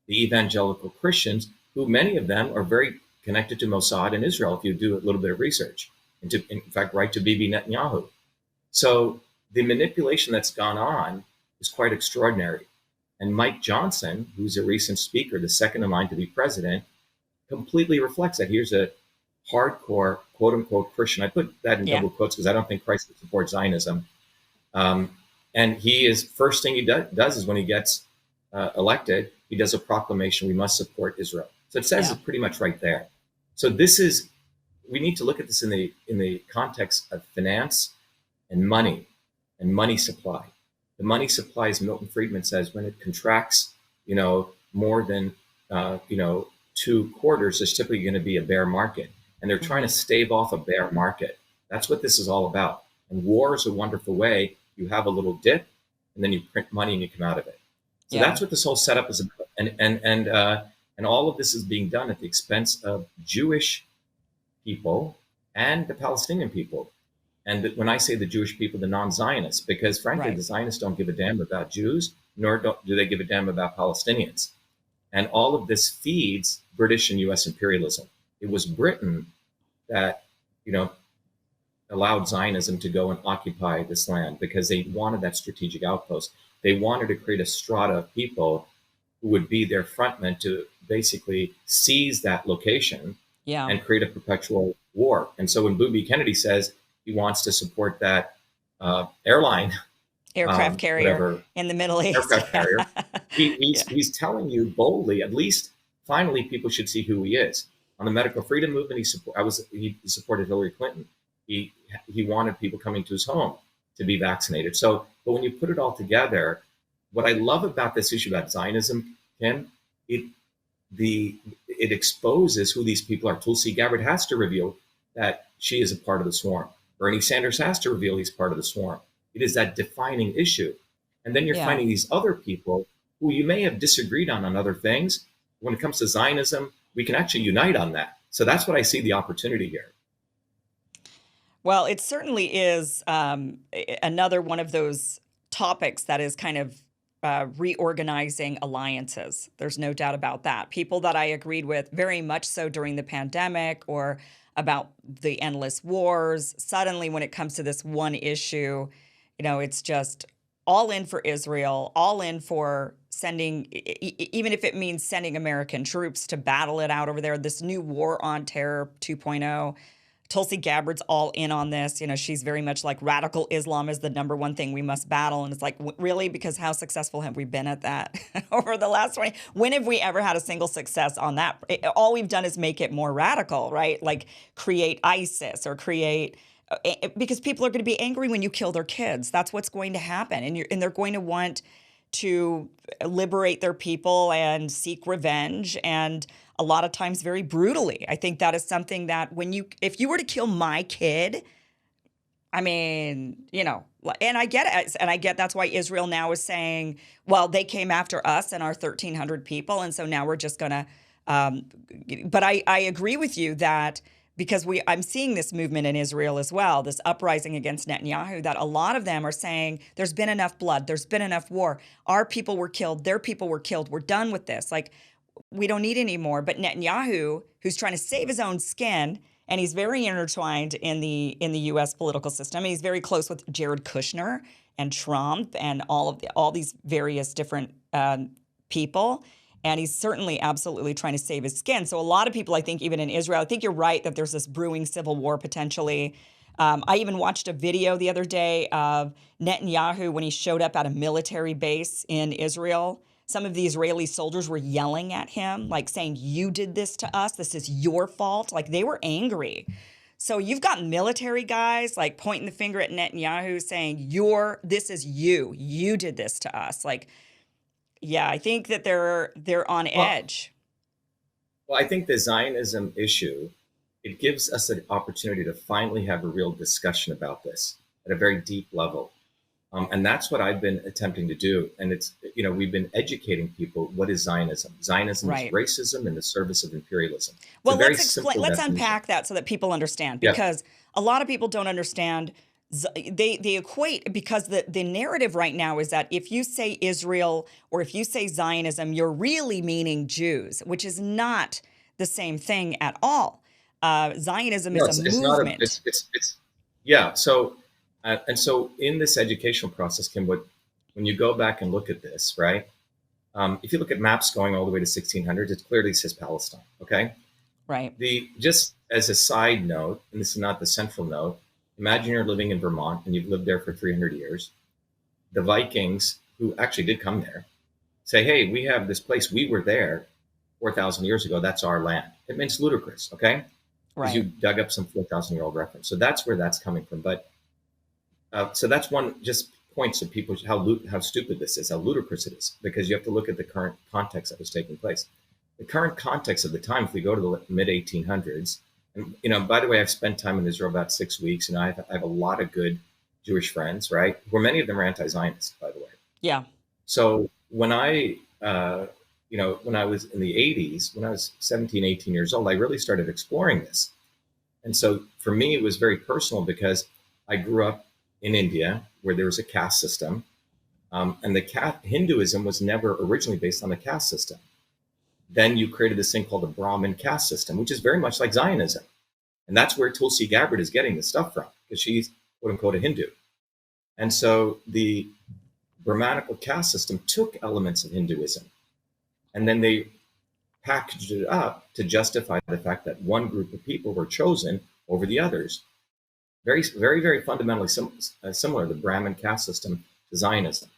the evangelical Christians, who many of them are very connected to Mossad in Israel, if you do a little bit of research, and in fact, right to Bibi Netanyahu. So the manipulation that's gone on is quite extraordinary. And Mike Johnson, who's a recent speaker, the second in line to be president, completely reflects that. Here's a hardcore, quote unquote, Christian. I put that in double quotes because I don't think Christ would support Zionism. And he is, first thing he does is when he gets elected, he does a proclamation, we must support Israel. So it says it pretty much right there. So this is, we need to look at this in the context of finance and money supply. The money supply, as Milton Friedman says, when it contracts, more than, 2 quarters, there's typically going to be a bear market. And they're trying to stave off a bear market. That's what this is all about. And war is a wonderful way. You have a little dip, and then you print money and you come out of it. So that's what this whole setup is about. And all of this is being done at the expense of Jewish people and the Palestinian people. And when I say the Jewish people, the non-Zionists, because frankly, the Zionists don't give a damn about Jews, nor do they give a damn about Palestinians. And all of this feeds British and U.S. imperialism. It was Britain that, allowed Zionism to go and occupy this land because they wanted that strategic outpost. They wanted to create a strata of people who would be their frontmen to basically seize that location and create a perpetual war. And so when Booby Kennedy says he wants to support that aircraft carrier in the Middle East, aircraft carrier, he's telling you boldly, at least finally people should see who he is. On the medical freedom movement, he supported Hillary Clinton. He wanted people coming to his home to be vaccinated. So, but when you put it all together, what I love about this issue about Zionism, Kim, it exposes who these people are. Tulsi Gabbard has to reveal that she is a part of the swarm. Bernie Sanders has to reveal he's part of the swarm. It is that defining issue. And then you're finding these other people who you may have disagreed on other things. When it comes to Zionism, we can actually unite on that. So that's what I see the opportunity here. Well, it certainly is another one of those topics that is kind of reorganizing alliances. There's no doubt about that. People that I agreed with very much so during the pandemic or about the endless wars, suddenly when it comes to this one issue, it's just all in for Israel, all in for sending, even if it means sending American troops to battle it out over there, this new war on terror 2.0. Tulsi Gabbard's all in on this. She's very much like radical Islam is the number one thing we must battle. And it's like, really? Because how successful have we been at that over the last 20? When have we ever had a single success on that? All we've done is make it more radical, right? Like create ISIS or create, because people are going to be angry when you kill their kids. That's what's going to happen. And they're going to want to liberate their people and seek revenge, and a lot of times very brutally. I think that is something that if you were to kill my kid, I mean, and I get it. And I get that's why Israel now is saying, well, they came after us and our 1,300 people. And so now we're just going to, but I agree with you that because I'm seeing this movement in Israel as well, this uprising against Netanyahu, that a lot of them are saying there's been enough blood, there's been enough war. Our people were killed, their people were killed. We're done with this. Like, we don't need any more. But Netanyahu, who's trying to save his own skin, and he's very intertwined in the U.S. political system. He's very close with Jared Kushner and Trump and all these various different people. And he's certainly absolutely trying to save his skin. So a lot of people, I think, even in Israel, I think you're right that there's this brewing civil war potentially. I even watched a video the other day of Netanyahu when he showed up at a military base in Israel. Some of the Israeli soldiers were yelling at him, like saying, you did this to us. This is your fault. Like they were angry. So you've got military guys like pointing the finger at Netanyahu saying, this is you. You did this to us. Like, yeah, I think that they're on edge. Well, I think the Zionism issue, it gives us an opportunity to finally have a real discussion about this at a very deep level. And that's what I've been attempting to do. And it's, we've been educating people. What is Zionism? Zionism is racism in the service of imperialism. Well, let's unpack that so that people understand, because a lot of people don't understand They equate, because the narrative right now is that if you say Israel or if you say Zionism, you're really meaning Jews, which is not the same thing at all. Zionism No, is a it's not a, movement. it's, yeah. So, and so in this educational process, Kim, when you go back and look at this, right? If you look at maps going all the way to 1600s, it clearly says Palestine. Okay. Right. Just as a side note, and this is not the central note, imagine you're living in Vermont and you've lived there for 300 years. The Vikings, who actually did come there, say, hey, we have this place. We were there 4,000 years ago. That's our land. It makes ludicrous, okay? Because you Right. dug up some 4,000-year-old reference. So that's where that's coming from. But so that's one just points to people how stupid this is, how ludicrous it is, because you have to look at the current context that was taking place. The current context of the time, if we go to the mid 1800s, and by the way, I've spent time in Israel about 6 weeks, and I have a lot of good Jewish friends, right? Where many of them are anti-Zionist, by the way. Yeah. So when when I was in the 80s, when I was 17, 18 years old, I really started exploring this. And so for me, it was very personal because I grew up in India where there was a caste system. And Hinduism was never originally based on the caste system. Then you created this thing called the Brahmin caste system, which is very much like Zionism. And that's where Tulsi Gabbard is getting this stuff from, because she's quote unquote a Hindu. And so the Brahmanical caste system took elements of Hinduism and then they packaged it up to justify the fact that one group of people were chosen over the others. Very, very, very fundamentally similar, the Brahmin caste system to Zionism.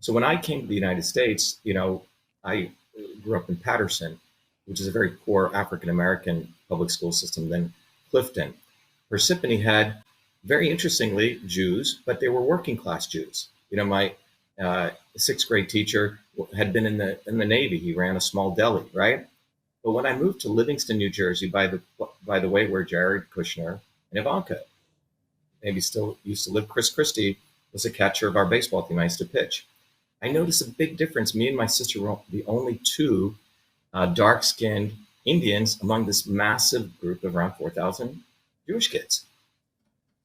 So when I came to the United States, I grew up in Patterson, which is a very poor African-American public school system, then Clifton. Parsippany had, very interestingly, Jews, but they were working class Jews. My sixth grade teacher had been in the Navy. He ran a small deli, right? But when I moved to Livingston, New Jersey, by the way, where Jared Kushner and Ivanka maybe still used to live, Chris Christie was a catcher of our baseball team I used to pitch. I noticed a big difference. Me and my sister were the only two dark-skinned Indians among this massive group of around 4,000 Jewish kids.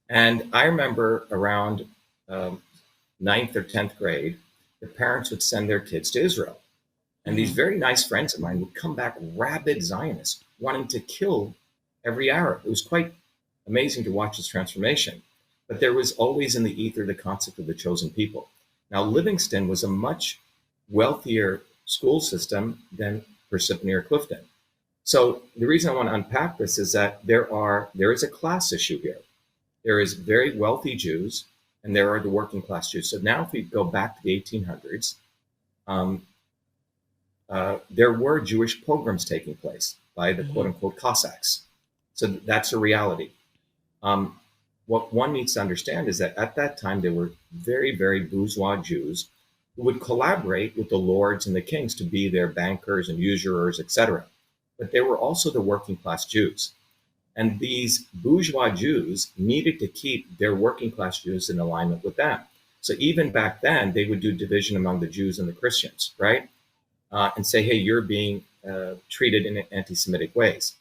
And I remember around ninth or 10th grade, the parents would send their kids to Israel. And these very nice friends of mine would come back rabid Zionists, wanting to kill every Arab. It was quite amazing to watch this transformation. But there was always in the ether the concept of the chosen people. Now, Livingston was a much wealthier school system than Parsippany or Clifton. So the reason I want to unpack this is that there is a class issue here. There is very wealthy Jews, and there are the working class Jews. So now if we go back to the 1800s, there were Jewish pogroms taking place by the quote unquote Cossacks. So that's a reality. What one needs to understand is that at that time, there were very, very bourgeois Jews who would collaborate with the lords and the kings to be their bankers and usurers, etc. But there were also the working class Jews. And these bourgeois Jews needed to keep their working class Jews in alignment with them. So even back then, they would do division among the Jews and the Christians, right? And say, hey, you're being treated in anti-Semitic ways.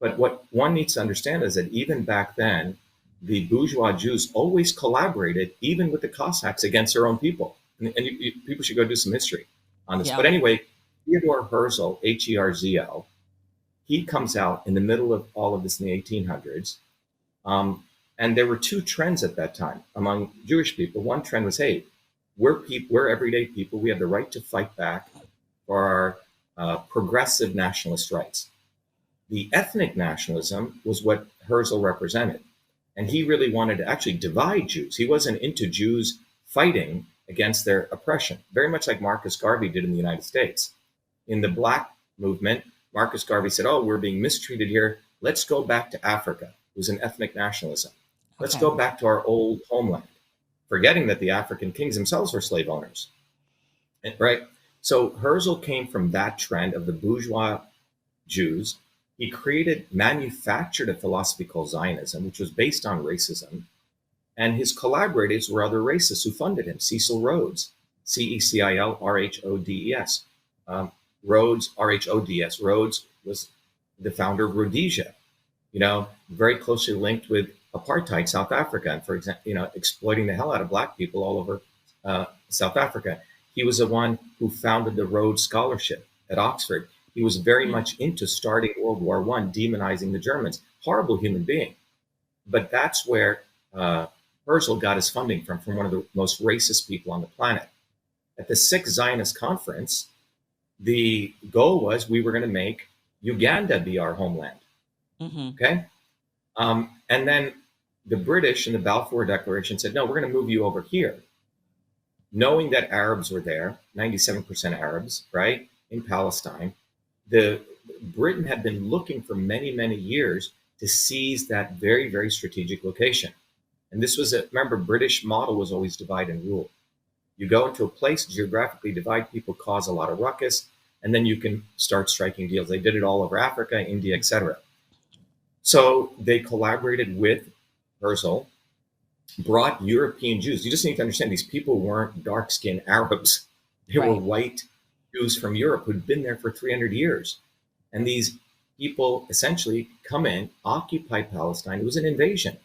But what one needs to understand is that even back then, the bourgeois Jews always collaborated, even with the Cossacks, against their own people. And people should go do some history on this. Yeah. But anyway, Theodore Herzl, Herzl, he comes out in the middle of all of this in the 1800s. And there were two trends at that time among Jewish people. One trend was, hey, we're everyday people. We have the right to fight back for our progressive nationalist rights. The ethnic nationalism was what Herzl represented. And he really wanted to actually divide Jews. He wasn't into Jews fighting against their oppression, very much like Marcus Garvey did in the United States. In the Black movement, Marcus Garvey said, oh, we're being mistreated here. Let's go back to Africa. It was an ethnic nationalism. Let's go back to our old homeland, forgetting that the African kings themselves were slave owners. Right? So Herzl came from that trend of the bourgeois Jews. He manufactured a philosophy called Zionism, which was based on racism. And his collaborators were other racists who funded him. Cecil Rhodes, Cecil Rhodes, Rhodes. Rhodes was the founder of Rhodesia, very closely linked with apartheid South Africa, and for example, exploiting the hell out of black people all over South Africa. He was the one who founded the Rhodes Scholarship at Oxford. He was very much into starting World War One, demonizing the Germans. Horrible human being. But that's where Herzl got his funding from one of the most racist people on the planet. At the Sixth Zionist Conference, the goal was we were going to make Uganda be our homeland. Mm-hmm. Okay? And then the British in the Balfour Declaration said, no, we're going to move you over here. Knowing that Arabs were there, 97% Arabs, right, in Palestine, Britain had been looking for many, many years to seize that very, very strategic location. And this was remember, British model was always divide and rule. You go into a place, geographically divide people, cause a lot of ruckus, and then you can start striking deals. They did it all over Africa, India, etc. So they collaborated with Herzl, brought European Jews. You just need to understand these people weren't dark-skinned Arabs. They were white Jews from Europe who'd been there for 300 years. And these people essentially come in, occupy Palestine. It was an invasion.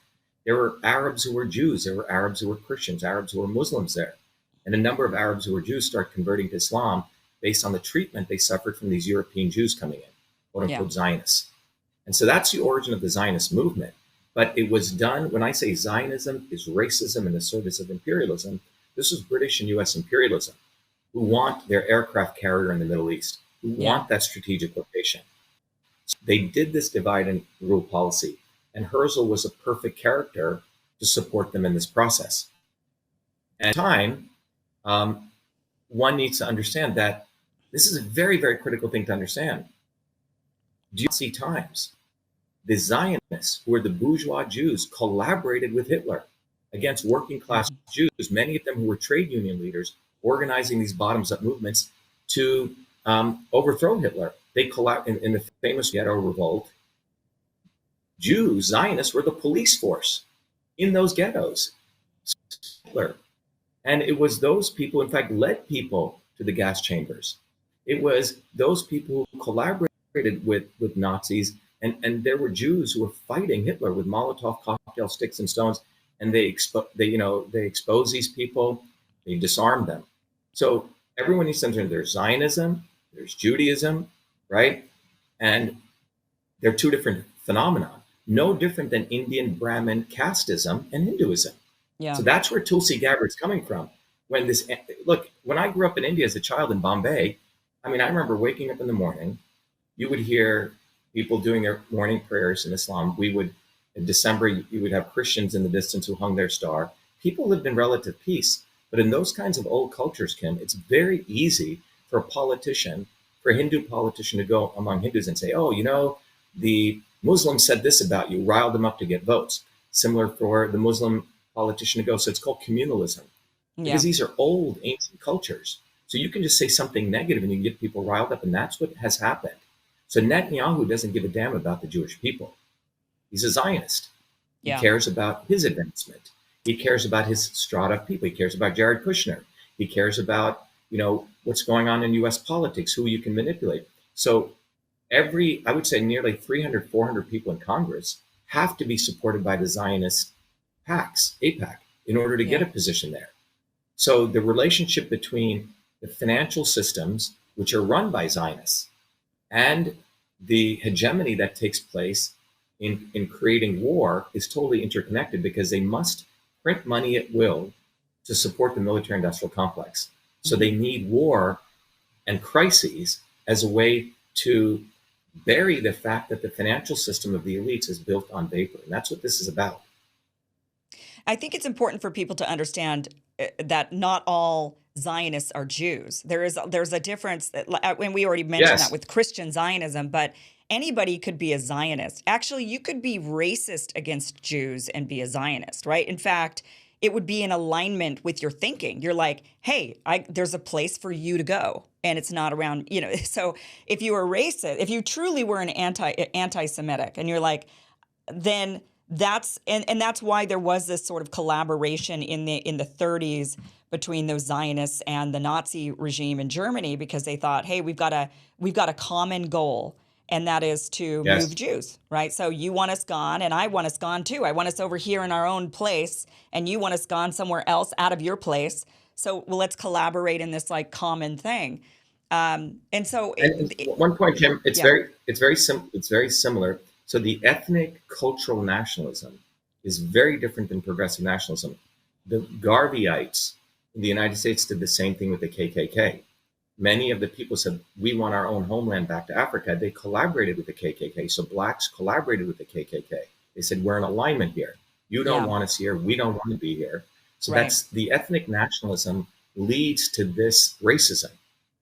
There were Arabs who were Jews. There were Arabs who were Christians, Arabs who were Muslims there. And a number of Arabs who were Jews start converting to Islam based on the treatment they suffered from these European Jews coming in, quote unquote Zionists. And so that's the origin of the Zionist movement. But it was done, when I say Zionism is racism in the service of imperialism, this is British and US imperialism, who want their aircraft carrier in the Middle East, who want that strategic location. So they did this divide and rule policy, and Herzl was a perfect character to support them in this process. And at the time, one needs to understand that this is a very, very critical thing to understand. Do you see times? The Zionists, who were the bourgeois Jews, collaborated with Hitler against working class Jews, many of them who were trade union leaders, organizing these bottoms-up movements to overthrow Hitler. They collaborated in the famous Ghetto Revolt. Jews, Zionists, were the police force in those ghettos. Hitler. And it was those people, in fact, led people to the gas chambers. It was those people who collaborated with Nazis. And there were Jews who were fighting Hitler with Molotov cocktail sticks and stones, and they expose these people, they disarm them. So everyone needs to understand there's Zionism, there's Judaism, right? And they're two different phenomena, no different than Indian Brahmin casteism and Hinduism. Yeah. So that's where Tulsi Gabbard's coming from. When I grew up in India as a child in Bombay, I remember waking up in the morning, you would hear people doing their morning prayers in Islam. In December, you would have Christians in the distance who hung their star. People lived in relative peace. But in those kinds of old cultures, Kim, it's very easy for a Hindu politician to go among Hindus and say, oh, the Muslims said this about you, rile them up to get votes. Similar for the Muslim politician to go. So it's called communalism. Because these are old, ancient cultures. So you can just say something negative and you get people riled up. And that's what has happened. So Netanyahu doesn't give a damn about the Jewish people. He's a Zionist. He cares about his advancement. He cares about his strata of people. He cares about Jared Kushner. He cares about, what's going on in U.S. politics, who you can manipulate. So I would say nearly 300, 400 people in Congress have to be supported by the Zionist AIPAC, in order to get a position there. So the relationship between the financial systems, which are run by Zionists, and the hegemony that takes place in creating war is totally interconnected, because they must print money at will to support the military-industrial complex. So they need war and crises as a way to bury the fact that the financial system of the elites is built on vapor. And that's what this is about. I think it's important for people to understand that not all Zionists are Jews. There's a difference, and we already mentioned that with Christian Zionism, but anybody could be a Zionist. Actually, you could be racist against Jews and be a Zionist, right? In fact, it would be in alignment with your thinking. You're like, hey, there's a place for you to go, and it's not around, So if you were racist, if you truly were an anti-Semitic, and you're like, then that's why there was this sort of collaboration in the 30s between those Zionists and the Nazi regime in Germany, because they thought, hey, we've got a common goal, and that is to move Yes. Jews, right? So you want us gone, and I want us gone too. I want us over here in our own place, and you want us gone somewhere else out of your place. So well, let's collaborate in this like common thing. And so, And one point, Kim, yeah, it's very similar. So the ethnic cultural nationalism is very different than progressive nationalism. The Garveyites in the United States did the same thing with the KKK. Many of the people said, we want our own homeland back to Africa. They collaborated with the KKK. So blacks collaborated with the KKK. They said, we're in alignment here. You don't yeah, want us here. We don't want to be here. So right. that's the ethnic nationalism leads to this racism.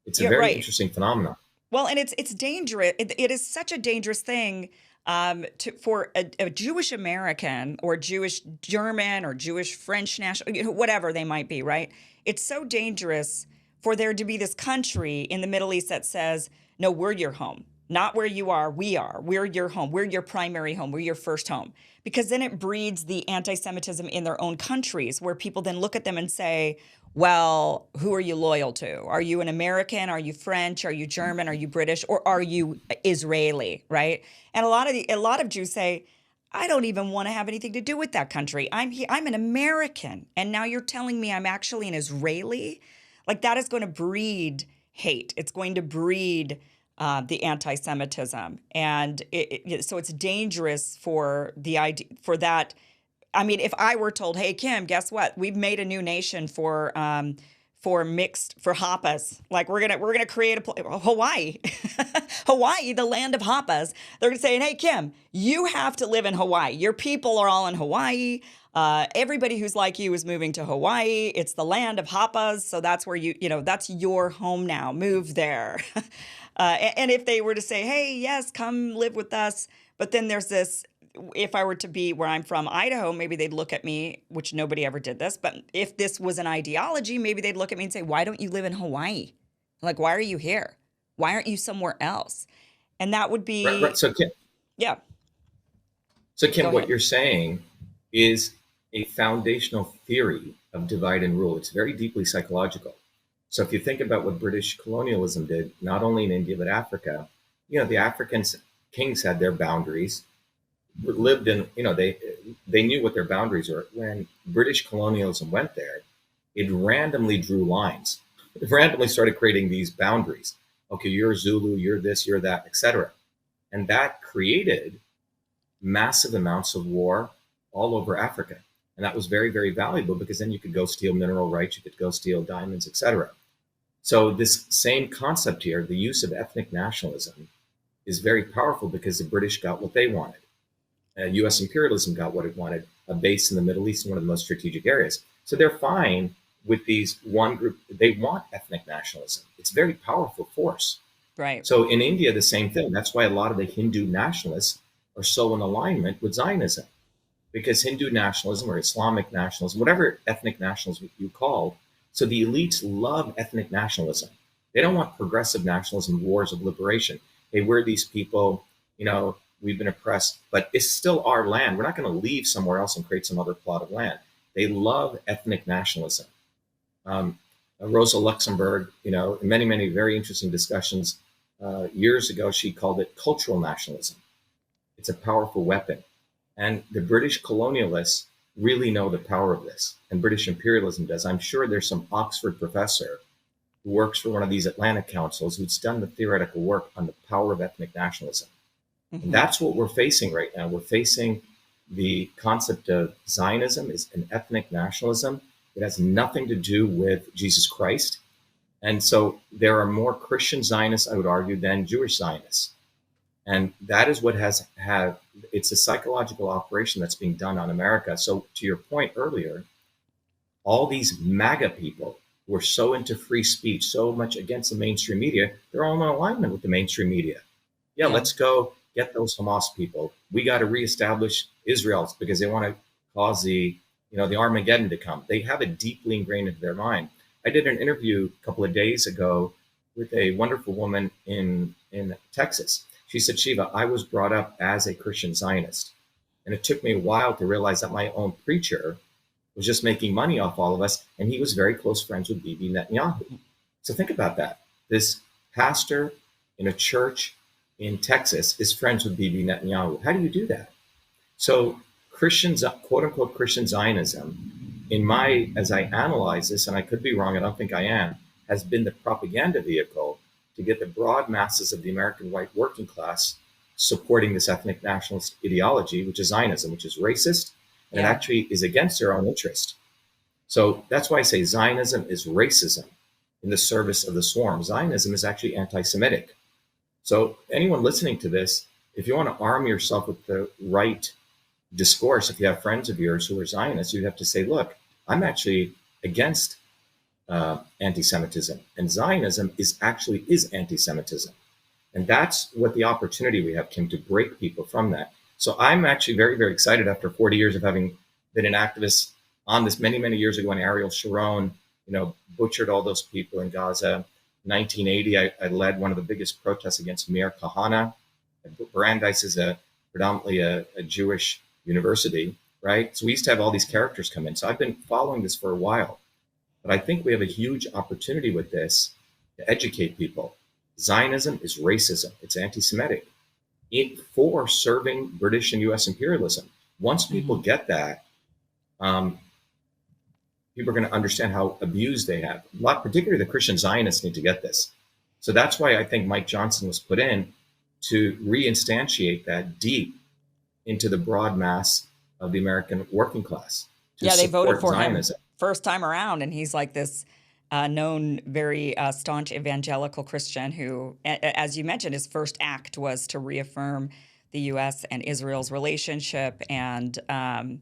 It's a Yeah, very right. interesting phenomenon. Well, and it's dangerous. It is such a dangerous thing for a Jewish American or Jewish German or Jewish French national, whatever they might be, right? It's so dangerous for there to be this country in the Middle East that says, no, we're your home. Not where you are, we are. We're your home. We're your primary home. We're your first home. Because then it breeds the anti-Semitism in their own countries, where people then look at them and say, well, who are you loyal to? Are you an American? Are you French? Are you German? Are you British? Or are you Israeli? Right? And a lot of Jews say, I don't even want to have anything to do with that country. I'm an American, and now you're telling me I'm actually an Israeli. Like that is going to breed hate. It's going to breed the anti-Semitism, and so it's dangerous for the idea for that. I mean, if I were told, "Hey, Kim, guess what? We've made a new nation for mixed for Happas. Like we're gonna create Hawaii, Hawaii, the land of Happas." They're gonna say, "Hey, Kim, you have to live in Hawaii. Your people are all in Hawaii. Everybody who's like you is moving to Hawaii. It's the land of Happas, so that's where that's your home now. Move there." And if they were to say, "Hey, yes, come live with us," but then there's this. If I were to be where I'm from, Idaho, maybe they'd look at me, which nobody ever did this, but if this was an ideology, maybe they'd look at me and say, why don't you live in Hawaii? Like, why are you here? Why aren't you somewhere else? And that would Right, right. be, yeah, So Kim, go what ahead. you're saying is a foundational theory of divide and rule. It's very deeply psychological. So if you think about what British colonialism did, not only in India but Africa, the Africans kings had their boundaries, lived in, they knew what their boundaries were. When British colonialism went there, it randomly drew lines. It randomly started creating these boundaries. Okay, you're Zulu, you're this, you're that, etc. And that created massive amounts of war all over Africa. And that was very, very valuable because then you could go steal mineral rights, you could go steal diamonds, etc. So this same concept here, the use of ethnic nationalism, is very powerful because the British got what they wanted. U.S. imperialism got what it wanted, a base in the Middle East in one of the most strategic areas. So they're fine with these one group. They want ethnic nationalism. It's a very powerful force. Right. So in India, the same thing. That's why a lot of the Hindu nationalists are so in alignment with Zionism, because Hindu nationalism or Islamic nationalism, whatever ethnic nationalism you call, so the elites love ethnic nationalism. They don't want progressive nationalism, wars of liberation. Hey, we're these people, we've been oppressed, but it's still our land. We're not going to leave somewhere else and create some other plot of land. They love ethnic nationalism. Rosa Luxemburg, in many, many very interesting discussions years ago, she called it cultural nationalism. It's a powerful weapon. And the British colonialists really know the power of this, and British imperialism does. I'm sure there's some Oxford professor who works for one of these Atlantic councils who's done the theoretical work on the power of ethnic nationalism. And Hmm. that's what we're facing right now. We're facing the concept of Zionism is an ethnic nationalism. It has nothing to do with Jesus Christ. And so there are more Christian Zionists, I would argue, than Jewish Zionists. And that is what it's a psychological operation that's being done on America. So to your point earlier, all these MAGA people who are so into free speech, so much against the mainstream media, they're all in alignment with the mainstream media. Yeah, Yeah. let's go get those Hamas people. We got to reestablish Israel because they want to cause the Armageddon to come. They have it deeply ingrained into their mind. I did an interview a couple of days ago with a wonderful woman in Texas. She said, Shiva, I was brought up as a Christian Zionist. And it took me a while to realize that my own preacher was just making money off all of us. And he was very close friends with Bibi Netanyahu. So think about that. This pastor in a church in Texas is friends with Bibi Netanyahu. How do you do that? So Christians, quote unquote Christian Zionism, as I analyze this, and I could be wrong, I don't think I am, has been the propaganda vehicle to get the broad masses of the American white working class supporting this ethnic nationalist ideology, which is Zionism, which is racist, and it actually is against their own interest. So that's why I say Zionism is racism in the service of the swarm. Zionism is actually anti-Semitic. So anyone listening to this, if you want to arm yourself with the right discourse, if you have friends of yours who are Zionists, you have to say, look, I'm actually against anti-Semitism, and Zionism is anti-Semitism. And that's what the opportunity we have, Kim, to break people from that. So I'm actually very, very excited after 40 years of having been an activist on this many, many years ago when Ariel Sharon, butchered all those people in Gaza. 1980, I led one of the biggest protests against Meir Kahane. Brandeis is predominantly a Jewish university, right? So we used to have all these characters come in. So I've been following this for a while. But I think we have a huge opportunity with this to educate people. Zionism is racism. It's anti-Semitic for serving British and U.S. imperialism. Once people get that, people are going to understand how abused they have. Particularly the Christian Zionists need to get this. So that's why I think Mike Johnson was put in to reinstantiate that deep into the broad mass of the American working class. They voted for Zionism. Him first time around, and he's like this known, very staunch evangelical Christian who, as you mentioned, his first act was to reaffirm the U.S. and Israel's relationship. And I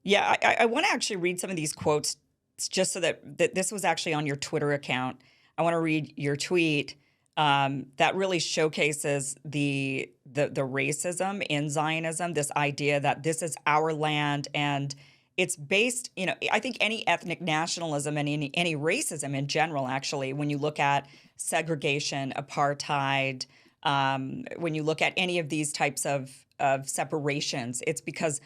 want to actually read some of these quotes just so that this was actually on your Twitter account. I want to read your tweet that really showcases the racism in Zionism, this idea that this is our land, and it's based, I think any ethnic nationalism and any racism in general, actually, when you look at segregation, apartheid, when you look at any of these types of separations, it's because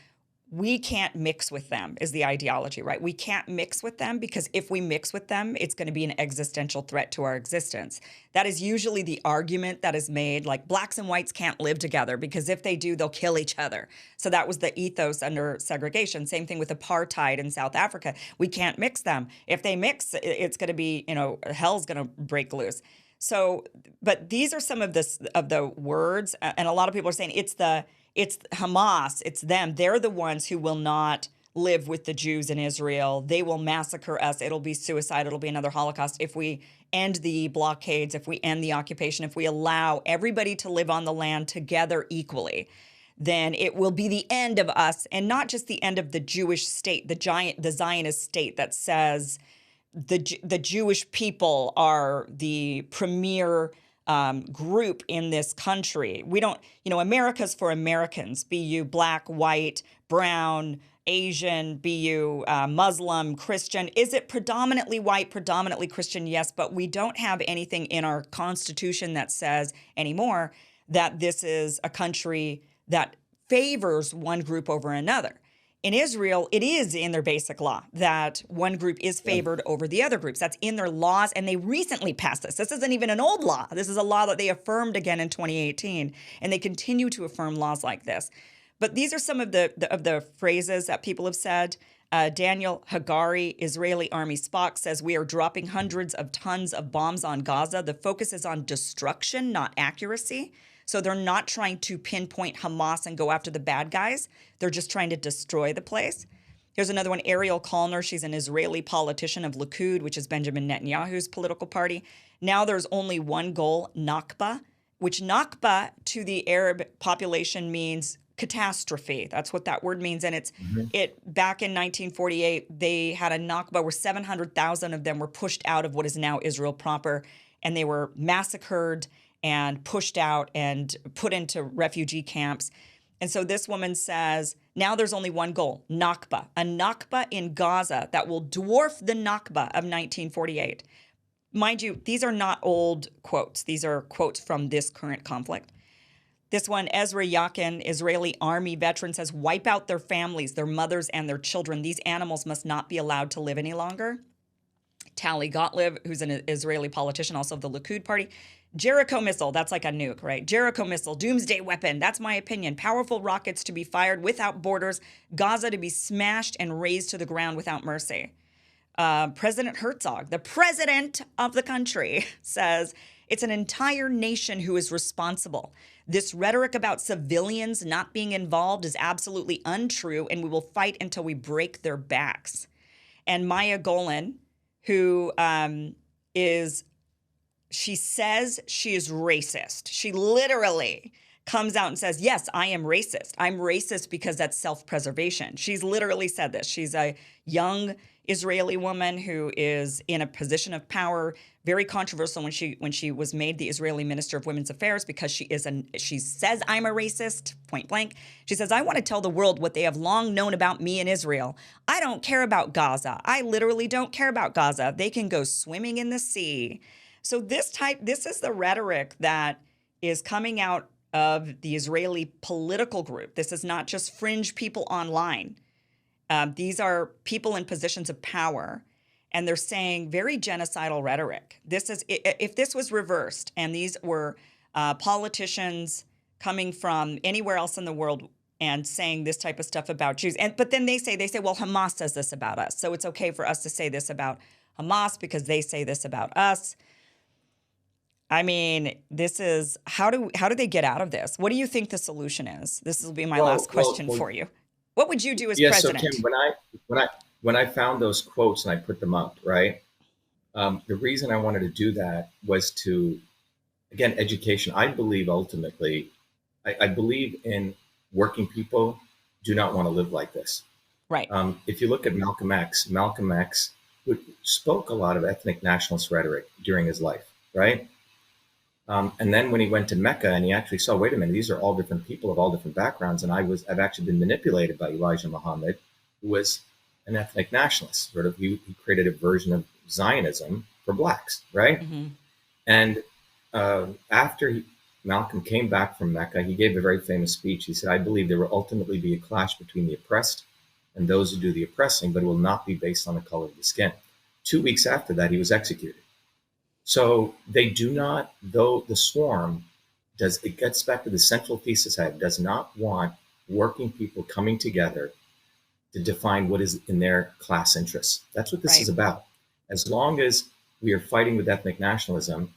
we can't mix with them is the ideology, right? We can't mix with them because if we mix with them, it's going to be an existential threat to our existence. That is usually the argument that is made, like blacks and whites can't live together because if they do, they'll kill each other. So that was the ethos under segregation. Same thing with apartheid in South Africa. We can't mix them. If they mix, it's going to be, hell's going to break loose. So, but these are some of the words, and a lot of people are saying it's Hamas, it's them. They're the ones who will not live with the Jews in Israel. They will massacre us. It'll be suicide. It'll be another Holocaust if we end the blockades, if we end the occupation, if we allow everybody to live on the land together equally, then it will be the end of us, and not just the end of the Jewish state, the Zionist state that says the Jewish people are the premier group in this country. We don't, America's for Americans, be you black, white, brown, Asian, be you Muslim, Christian. Is it predominantly white, predominantly Christian? Yes, but we don't have anything in our Constitution that says anymore that this is a country that favors one group over another. In Israel, it is in their basic law that one group is favored over the other groups. That's in their laws, and they recently passed this. This isn't even an old law. This is a law that they affirmed again in 2018, and they continue to affirm laws like this. But these are some of the phrases that people have said. Daniel Hagari, Israeli Army Spock, says, "We are dropping hundreds of tons of bombs on Gaza. The focus is on destruction, not accuracy." So they're not trying to pinpoint Hamas and go after the bad guys. They're just trying to destroy the place. Here's another one, Ariel Kalner. She's an Israeli politician of Likud, which is Benjamin Netanyahu's political party. Now there's only one goal, Nakba, which Nakba to the Arab population means catastrophe. That's what that word means. And it's back in 1948, they had a Nakba where 700,000 of them were pushed out of what is now Israel proper, and they were massacred and pushed out and put into refugee camps. And so this woman says, now there's only one goal, Nakba, a Nakba in Gaza that will dwarf the Nakba of 1948. Mind you, these are not old quotes. These are quotes from this current conflict. This one, Ezra Yakin, Israeli army veteran, says, wipe out their families, their mothers, and their children. These animals must not be allowed to live any longer. Tali Gottlieb, who's an Israeli politician, also of the Likud party. Jericho missile, that's like a nuke, right? Jericho missile, doomsday weapon, that's my opinion. Powerful rockets to be fired without borders, Gaza to be smashed and razed to the ground without mercy. President Herzog, the president of the country, says it's an entire nation who is responsible. This rhetoric about civilians not being involved is absolutely untrue, and we will fight until we break their backs. And Maya Golan, who she says she is racist. She literally comes out and says, yes, I am racist. I'm racist because that's self-preservation. She's literally said this. She's a young Israeli woman who is in a position of power, very controversial when she was made the Israeli Minister of Women's Affairs, because she says I'm a racist, point blank. She says, I want to tell the world what they have long known about me in Israel. I don't care about Gaza. I literally don't care about Gaza. They can go swimming in the sea. So this is the rhetoric that is coming out of the Israeli political group. This is not just fringe people online. These are people in positions of power, and they're saying very genocidal rhetoric. If this was reversed and these were politicians coming from anywhere else in the world and saying this type of stuff about Jews, but then they say, well, Hamas says this about us, so it's okay for us to say this about Hamas because they say this about us. I mean, this is how do they get out of this? What do you think the solution is? This will be my last question for you. What would you do as president? So Kim, when I found those quotes and I put them up, right? The reason I wanted to do that was to, again, education. I believe ultimately, I believe in working people do not want to live like this. Right. If you look at Malcolm X spoke a lot of ethnic nationalist rhetoric during his life, right? And then when he went to Mecca and he actually saw, wait a minute, these are all different people of all different backgrounds. And I've actually been manipulated by Elijah Muhammad, who was an ethnic nationalist. Sort of, he created a version of Zionism for blacks, right? Mm-hmm. And after Malcolm came back from Mecca, he gave a very famous speech. He said, I believe there will ultimately be a clash between the oppressed and those who do the oppressing, but it will not be based on the color of the skin. 2 weeks after that, he was executed. So they do not, though the swarm it gets back to the central thesis I have, does not want working people coming together to define what is in their class interests. That's what this is about. As long as we are fighting with ethnic nationalism,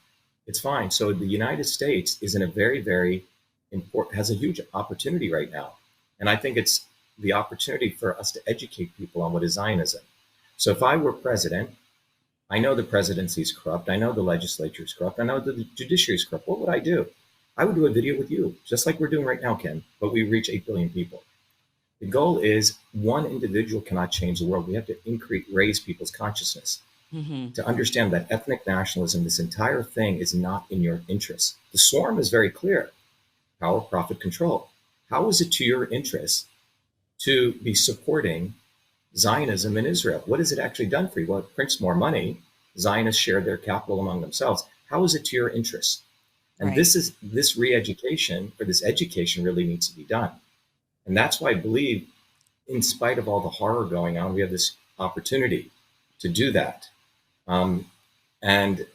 it's fine. So the United States is in a very, very important, has a huge opportunity right now. And I think it's the opportunity for us to educate people on what is Zionism. So if I were president, I know the presidency is corrupt. I know the legislature is corrupt. I know the judiciary is corrupt. What would I do? I would do a video with you, just like we're doing right now, Ken, but we reach 8 billion people. The goal is one individual cannot change the world. We have to raise people's consciousness to understand that ethnic nationalism, this entire thing, is not in your interest. The swarm is very clear. Power, profit, control. How is it to your interest to be supporting Zionism in Israel? What has it actually done for you? Well, it prints more money. Zionists share their capital among themselves. How is it to your interest? And this re-education, or this education, really needs to be done. And that's why I believe, in spite of all the horror going on, we have this opportunity to do that. And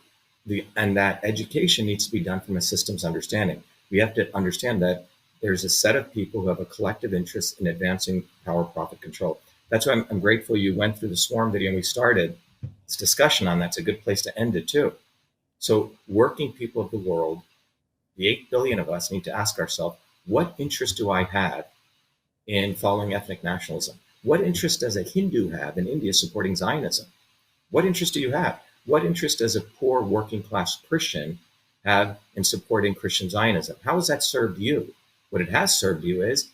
that education needs to be done from a systems understanding. We have to understand that there's a set of people who have a collective interest in advancing power, profit, control. That's why I'm grateful you went through the swarm video and we started this discussion on that. It's a good place to end it too. So working people of the world, the 8 billion of us, need to ask ourselves, what interest do I have in following ethnic nationalism? What interest does a Hindu have in India supporting Zionism? What interest do you have? What interest does a poor working class Christian have in supporting Christian Zionism? How has that served you? What it has served you is,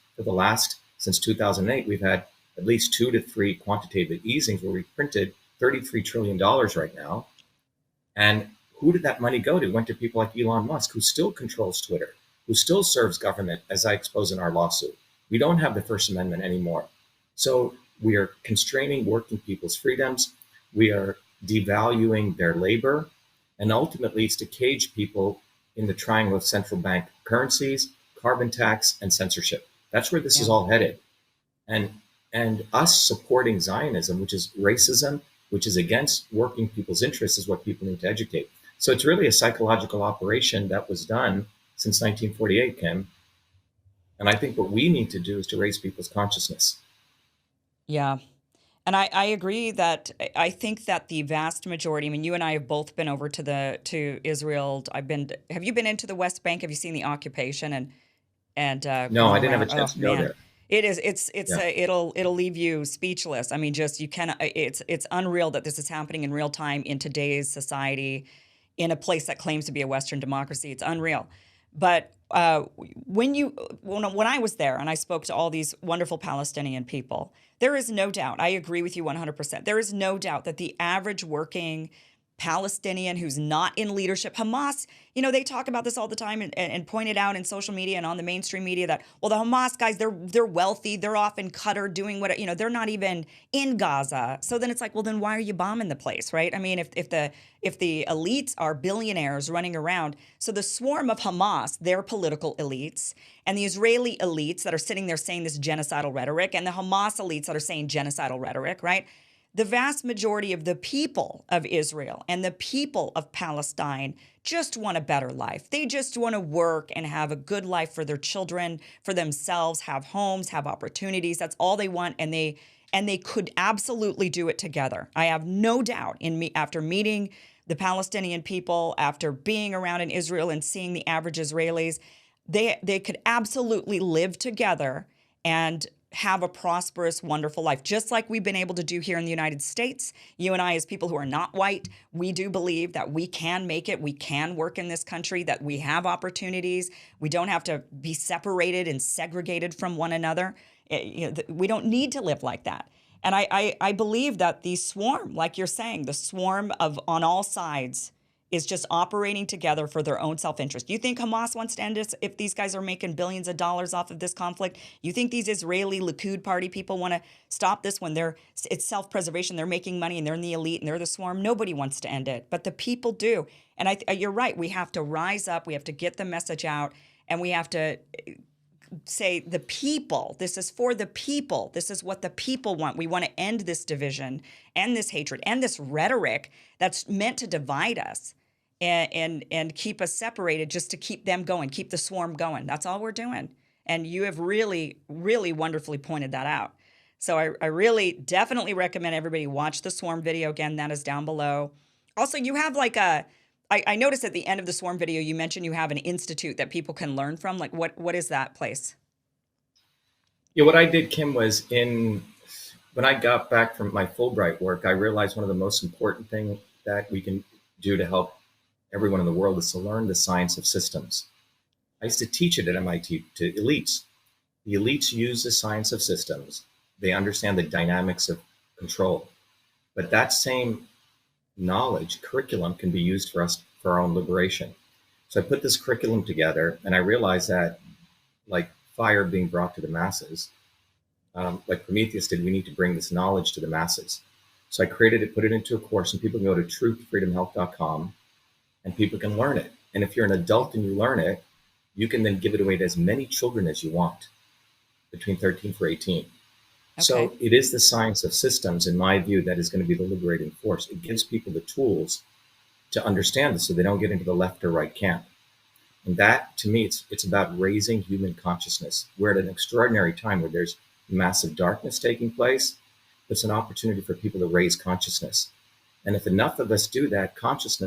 since 2008, we've had at least 2 to 3 quantitative easings where we printed $33 trillion right now. And who did that money go to? It went to people like Elon Musk, who still controls Twitter, who still serves government, as I expose in our lawsuit. We don't have the First Amendment anymore. So we are constraining working people's freedoms. We are devaluing their labor. And ultimately, it's to cage people in the triangle of central bank currencies, carbon tax, and censorship. That's where this is all headed. And us supporting Zionism, which is racism, which is against working people's interests, is what people need to educate. So it's really a psychological operation that was done since 1948, Kim. And I think what we need to do is to raise people's consciousness. Yeah. And I agree that I think that the vast majority, I mean, you and I have both been over to Israel. Have you been into the West Bank? Have you seen the occupation and No, gone I didn't have a around? Oh chance to go man, there. it's Yeah. it'll leave you speechless. I mean, just you cannot. It's unreal that this is happening in real time in today's society, in a place that claims to be a Western democracy. It's unreal. But when I was there and I spoke to all these wonderful Palestinian people, there is no doubt. I agree with you 100%. There is no doubt that the average working Palestinian who's not in leadership, Hamas, they talk about this all the time and point it out in social media and on the mainstream media that, well, the Hamas guys, they're wealthy, they're off in Qatar doing what, they're not even in Gaza. So then it's like, well, then why are you bombing the place, right? I mean, if the elites are billionaires running around, so the swarm of Hamas, their political elites, and the Israeli elites that are sitting there saying this genocidal rhetoric, and the Hamas elites that are saying genocidal rhetoric, right? The vast majority of the people of Israel and the people of Palestine just want a better life. They just want to work and have a good life for their children, for themselves, have homes, have opportunities. That's all they want, and they could absolutely do it together. I have no doubt in me after meeting the Palestinian people, after being around in Israel and seeing the average Israelis, they could absolutely live together and have a prosperous, wonderful life, just like we've been able to do here in the United States. You and I, as people who are not white, we do believe that we can make it, we can work in this country, that we have opportunities. We don't have to be separated and segregated from one another. We don't need to live like that. And I believe that the swarm, like you're saying, the swarm of on all sides is just operating together for their own self-interest. You think Hamas wants to end this if these guys are making billions of dollars off of this conflict? You think these Israeli Likud party people want to stop this when it's self-preservation, they're making money and they're in the elite and they're the swarm? Nobody wants to end it, but the people do. And you're right, we have to rise up, we have to get the message out, and we have to say the people, this is for the people, this is what the people want. We want to end this division and this hatred and this rhetoric that's meant to divide us and keep us separated, just to keep them going, keep the swarm going. That's all we're doing. And you have really, really wonderfully pointed that out. So I really definitely recommend everybody watch the swarm video. Again, that is down below. Also, you have I noticed at the end of the swarm video, you mentioned you have an institute that people can learn from. Like, what is that place? Yeah, what I did, Kim, was when I got back from my Fulbright work, I realized one of the most important things that we can do to help everyone in the world is to learn the science of systems. I used to teach it at MIT to elites. The elites use the science of systems. They understand the dynamics of control. But that same knowledge, curriculum, can be used for us for our own liberation. So I put this curriculum together, and I realized that, like fire being brought to the masses, like Prometheus did, we need to bring this knowledge to the masses. So I created it, put it into a course, and people can go to truthfreedomhealth.com and people can learn it. And if you're an adult and you learn it, you can then give it away to as many children as you want between 13 to 18. Okay. So it is the science of systems, in my view, that is going to be the liberating force. It gives people the tools to understand this so they don't get into the left or right camp. And that, to me, it's about raising human consciousness. We're at an extraordinary time where there's massive darkness taking place. It's an opportunity for people to raise consciousness. And if enough of us do that,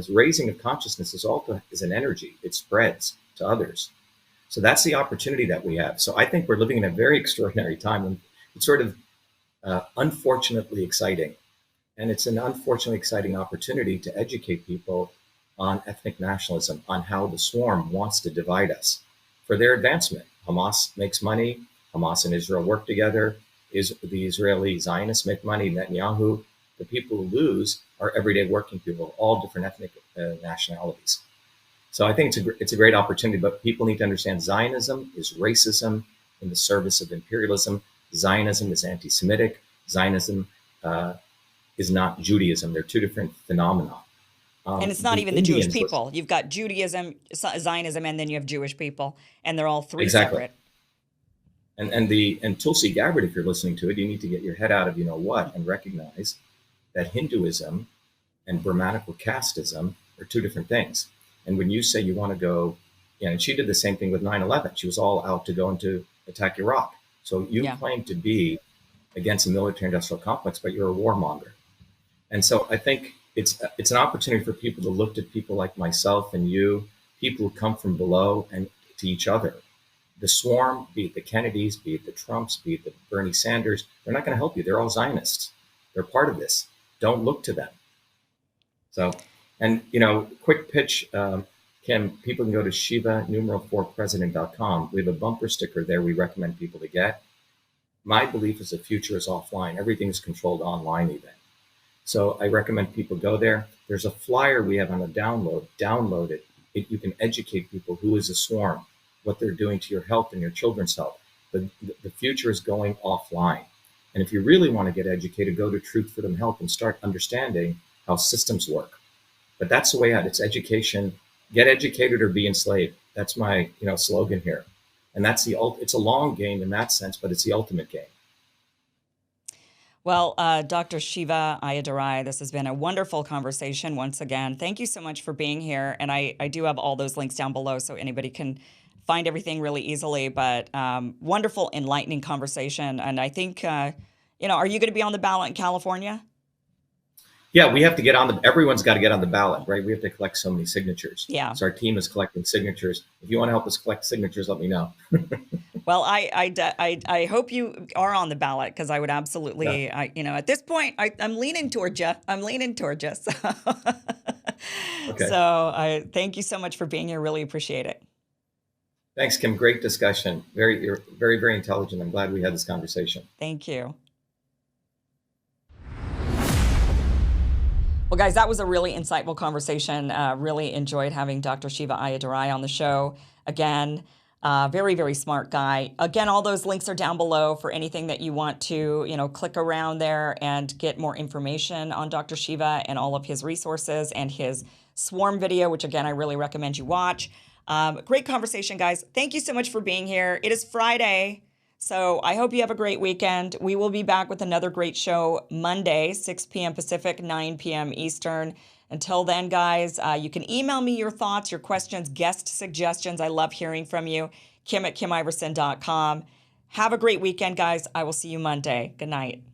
raising of consciousness is an energy. It spreads to others. So that's the opportunity that we have. So I think we're living in a very extraordinary time. And it's sort of unfortunately exciting. And it's an unfortunately exciting opportunity to educate people on ethnic nationalism, on how the swarm wants to divide us for their advancement. Hamas makes money. Hamas and Israel work together. The Israeli Zionists make money. Netanyahu. The people who lose are everyday working people, all different ethnic nationalities. So I think it's a great opportunity, but people need to understand Zionism is racism in the service of imperialism. Zionism is anti-Semitic. Zionism is not Judaism. They're two different phenomena. And it's not even the Jewish people. You've got Judaism, Zionism, and then you have Jewish people, and they're all three separate. And Tulsi Gabbard, if you're listening to it, you need to get your head out of you know what and recognize that Hinduism and Brahmanical casteism are two different things. And when you say you want to go, and she did the same thing with 9/11. She was all out to go into attack Iraq. So you Yeah. claim to be against the military-industrial complex, but you're a warmonger. And so I think it's an opportunity for people to look at people like myself and you, people who come from below, and to each other. The swarm, be it the Kennedys, be it the Trumps, be it the Bernie Sanders, they're not going to help you. They're all Zionists. They're part of this. Don't look to them. So, and quick pitch, Kim, people can go to Shiva numeral4president.com. We have a bumper sticker there we recommend people to get. My belief is the future is offline. Everything is controlled online even. So I recommend people go there. There's a flyer we have on a download. Download it. You can educate people who is a swarm, what they're doing to your health and your children's health. The future is going offline. And if you really want to get educated, go to Truth, Freedom, Health and start understanding how systems work. But that's the way out. It's education. Get educated or be enslaved. That's my slogan here. And it's a long game in that sense, but it's the ultimate game. Well, Dr. Shiva Ayyadurai, this has been a wonderful conversation once again. Thank you so much for being here. And I do have all those links down below so anybody can find everything really easily. But wonderful, enlightening conversation. And I think, are you going to be on the ballot in California? Yeah, we have to everyone's got to get on the ballot, right? We have to collect so many signatures. Yeah. So our team is collecting signatures. If you want to help us collect signatures, let me know. Well, I hope you are on the ballot because I would absolutely, Yeah. At this point, I'm leaning towards you. So, Okay. So I thank you so much for being here. Really appreciate it. Thanks, Kim. Great discussion. You're very, very intelligent. I'm glad we had this conversation. Thank you. Well, guys, that was a really insightful conversation. Really enjoyed having Dr. Shiva Ayyadurai on the show. Again, very, very smart guy. Again, all those links are down below for anything that you want to, click around there and get more information on Dr. Shiva and all of his resources and his swarm video, which again, I really recommend you watch. Great conversation, guys. Thank you so much for being here. It is Friday. So I hope you have a great weekend. We will be back with another great show Monday, 6 p.m. Pacific, 9 p.m. Eastern. Until then, guys, you can email me your thoughts, your questions, guest suggestions. I love hearing from you. Kim@KimIverson.com. Have a great weekend, guys. I will see you Monday. Good night.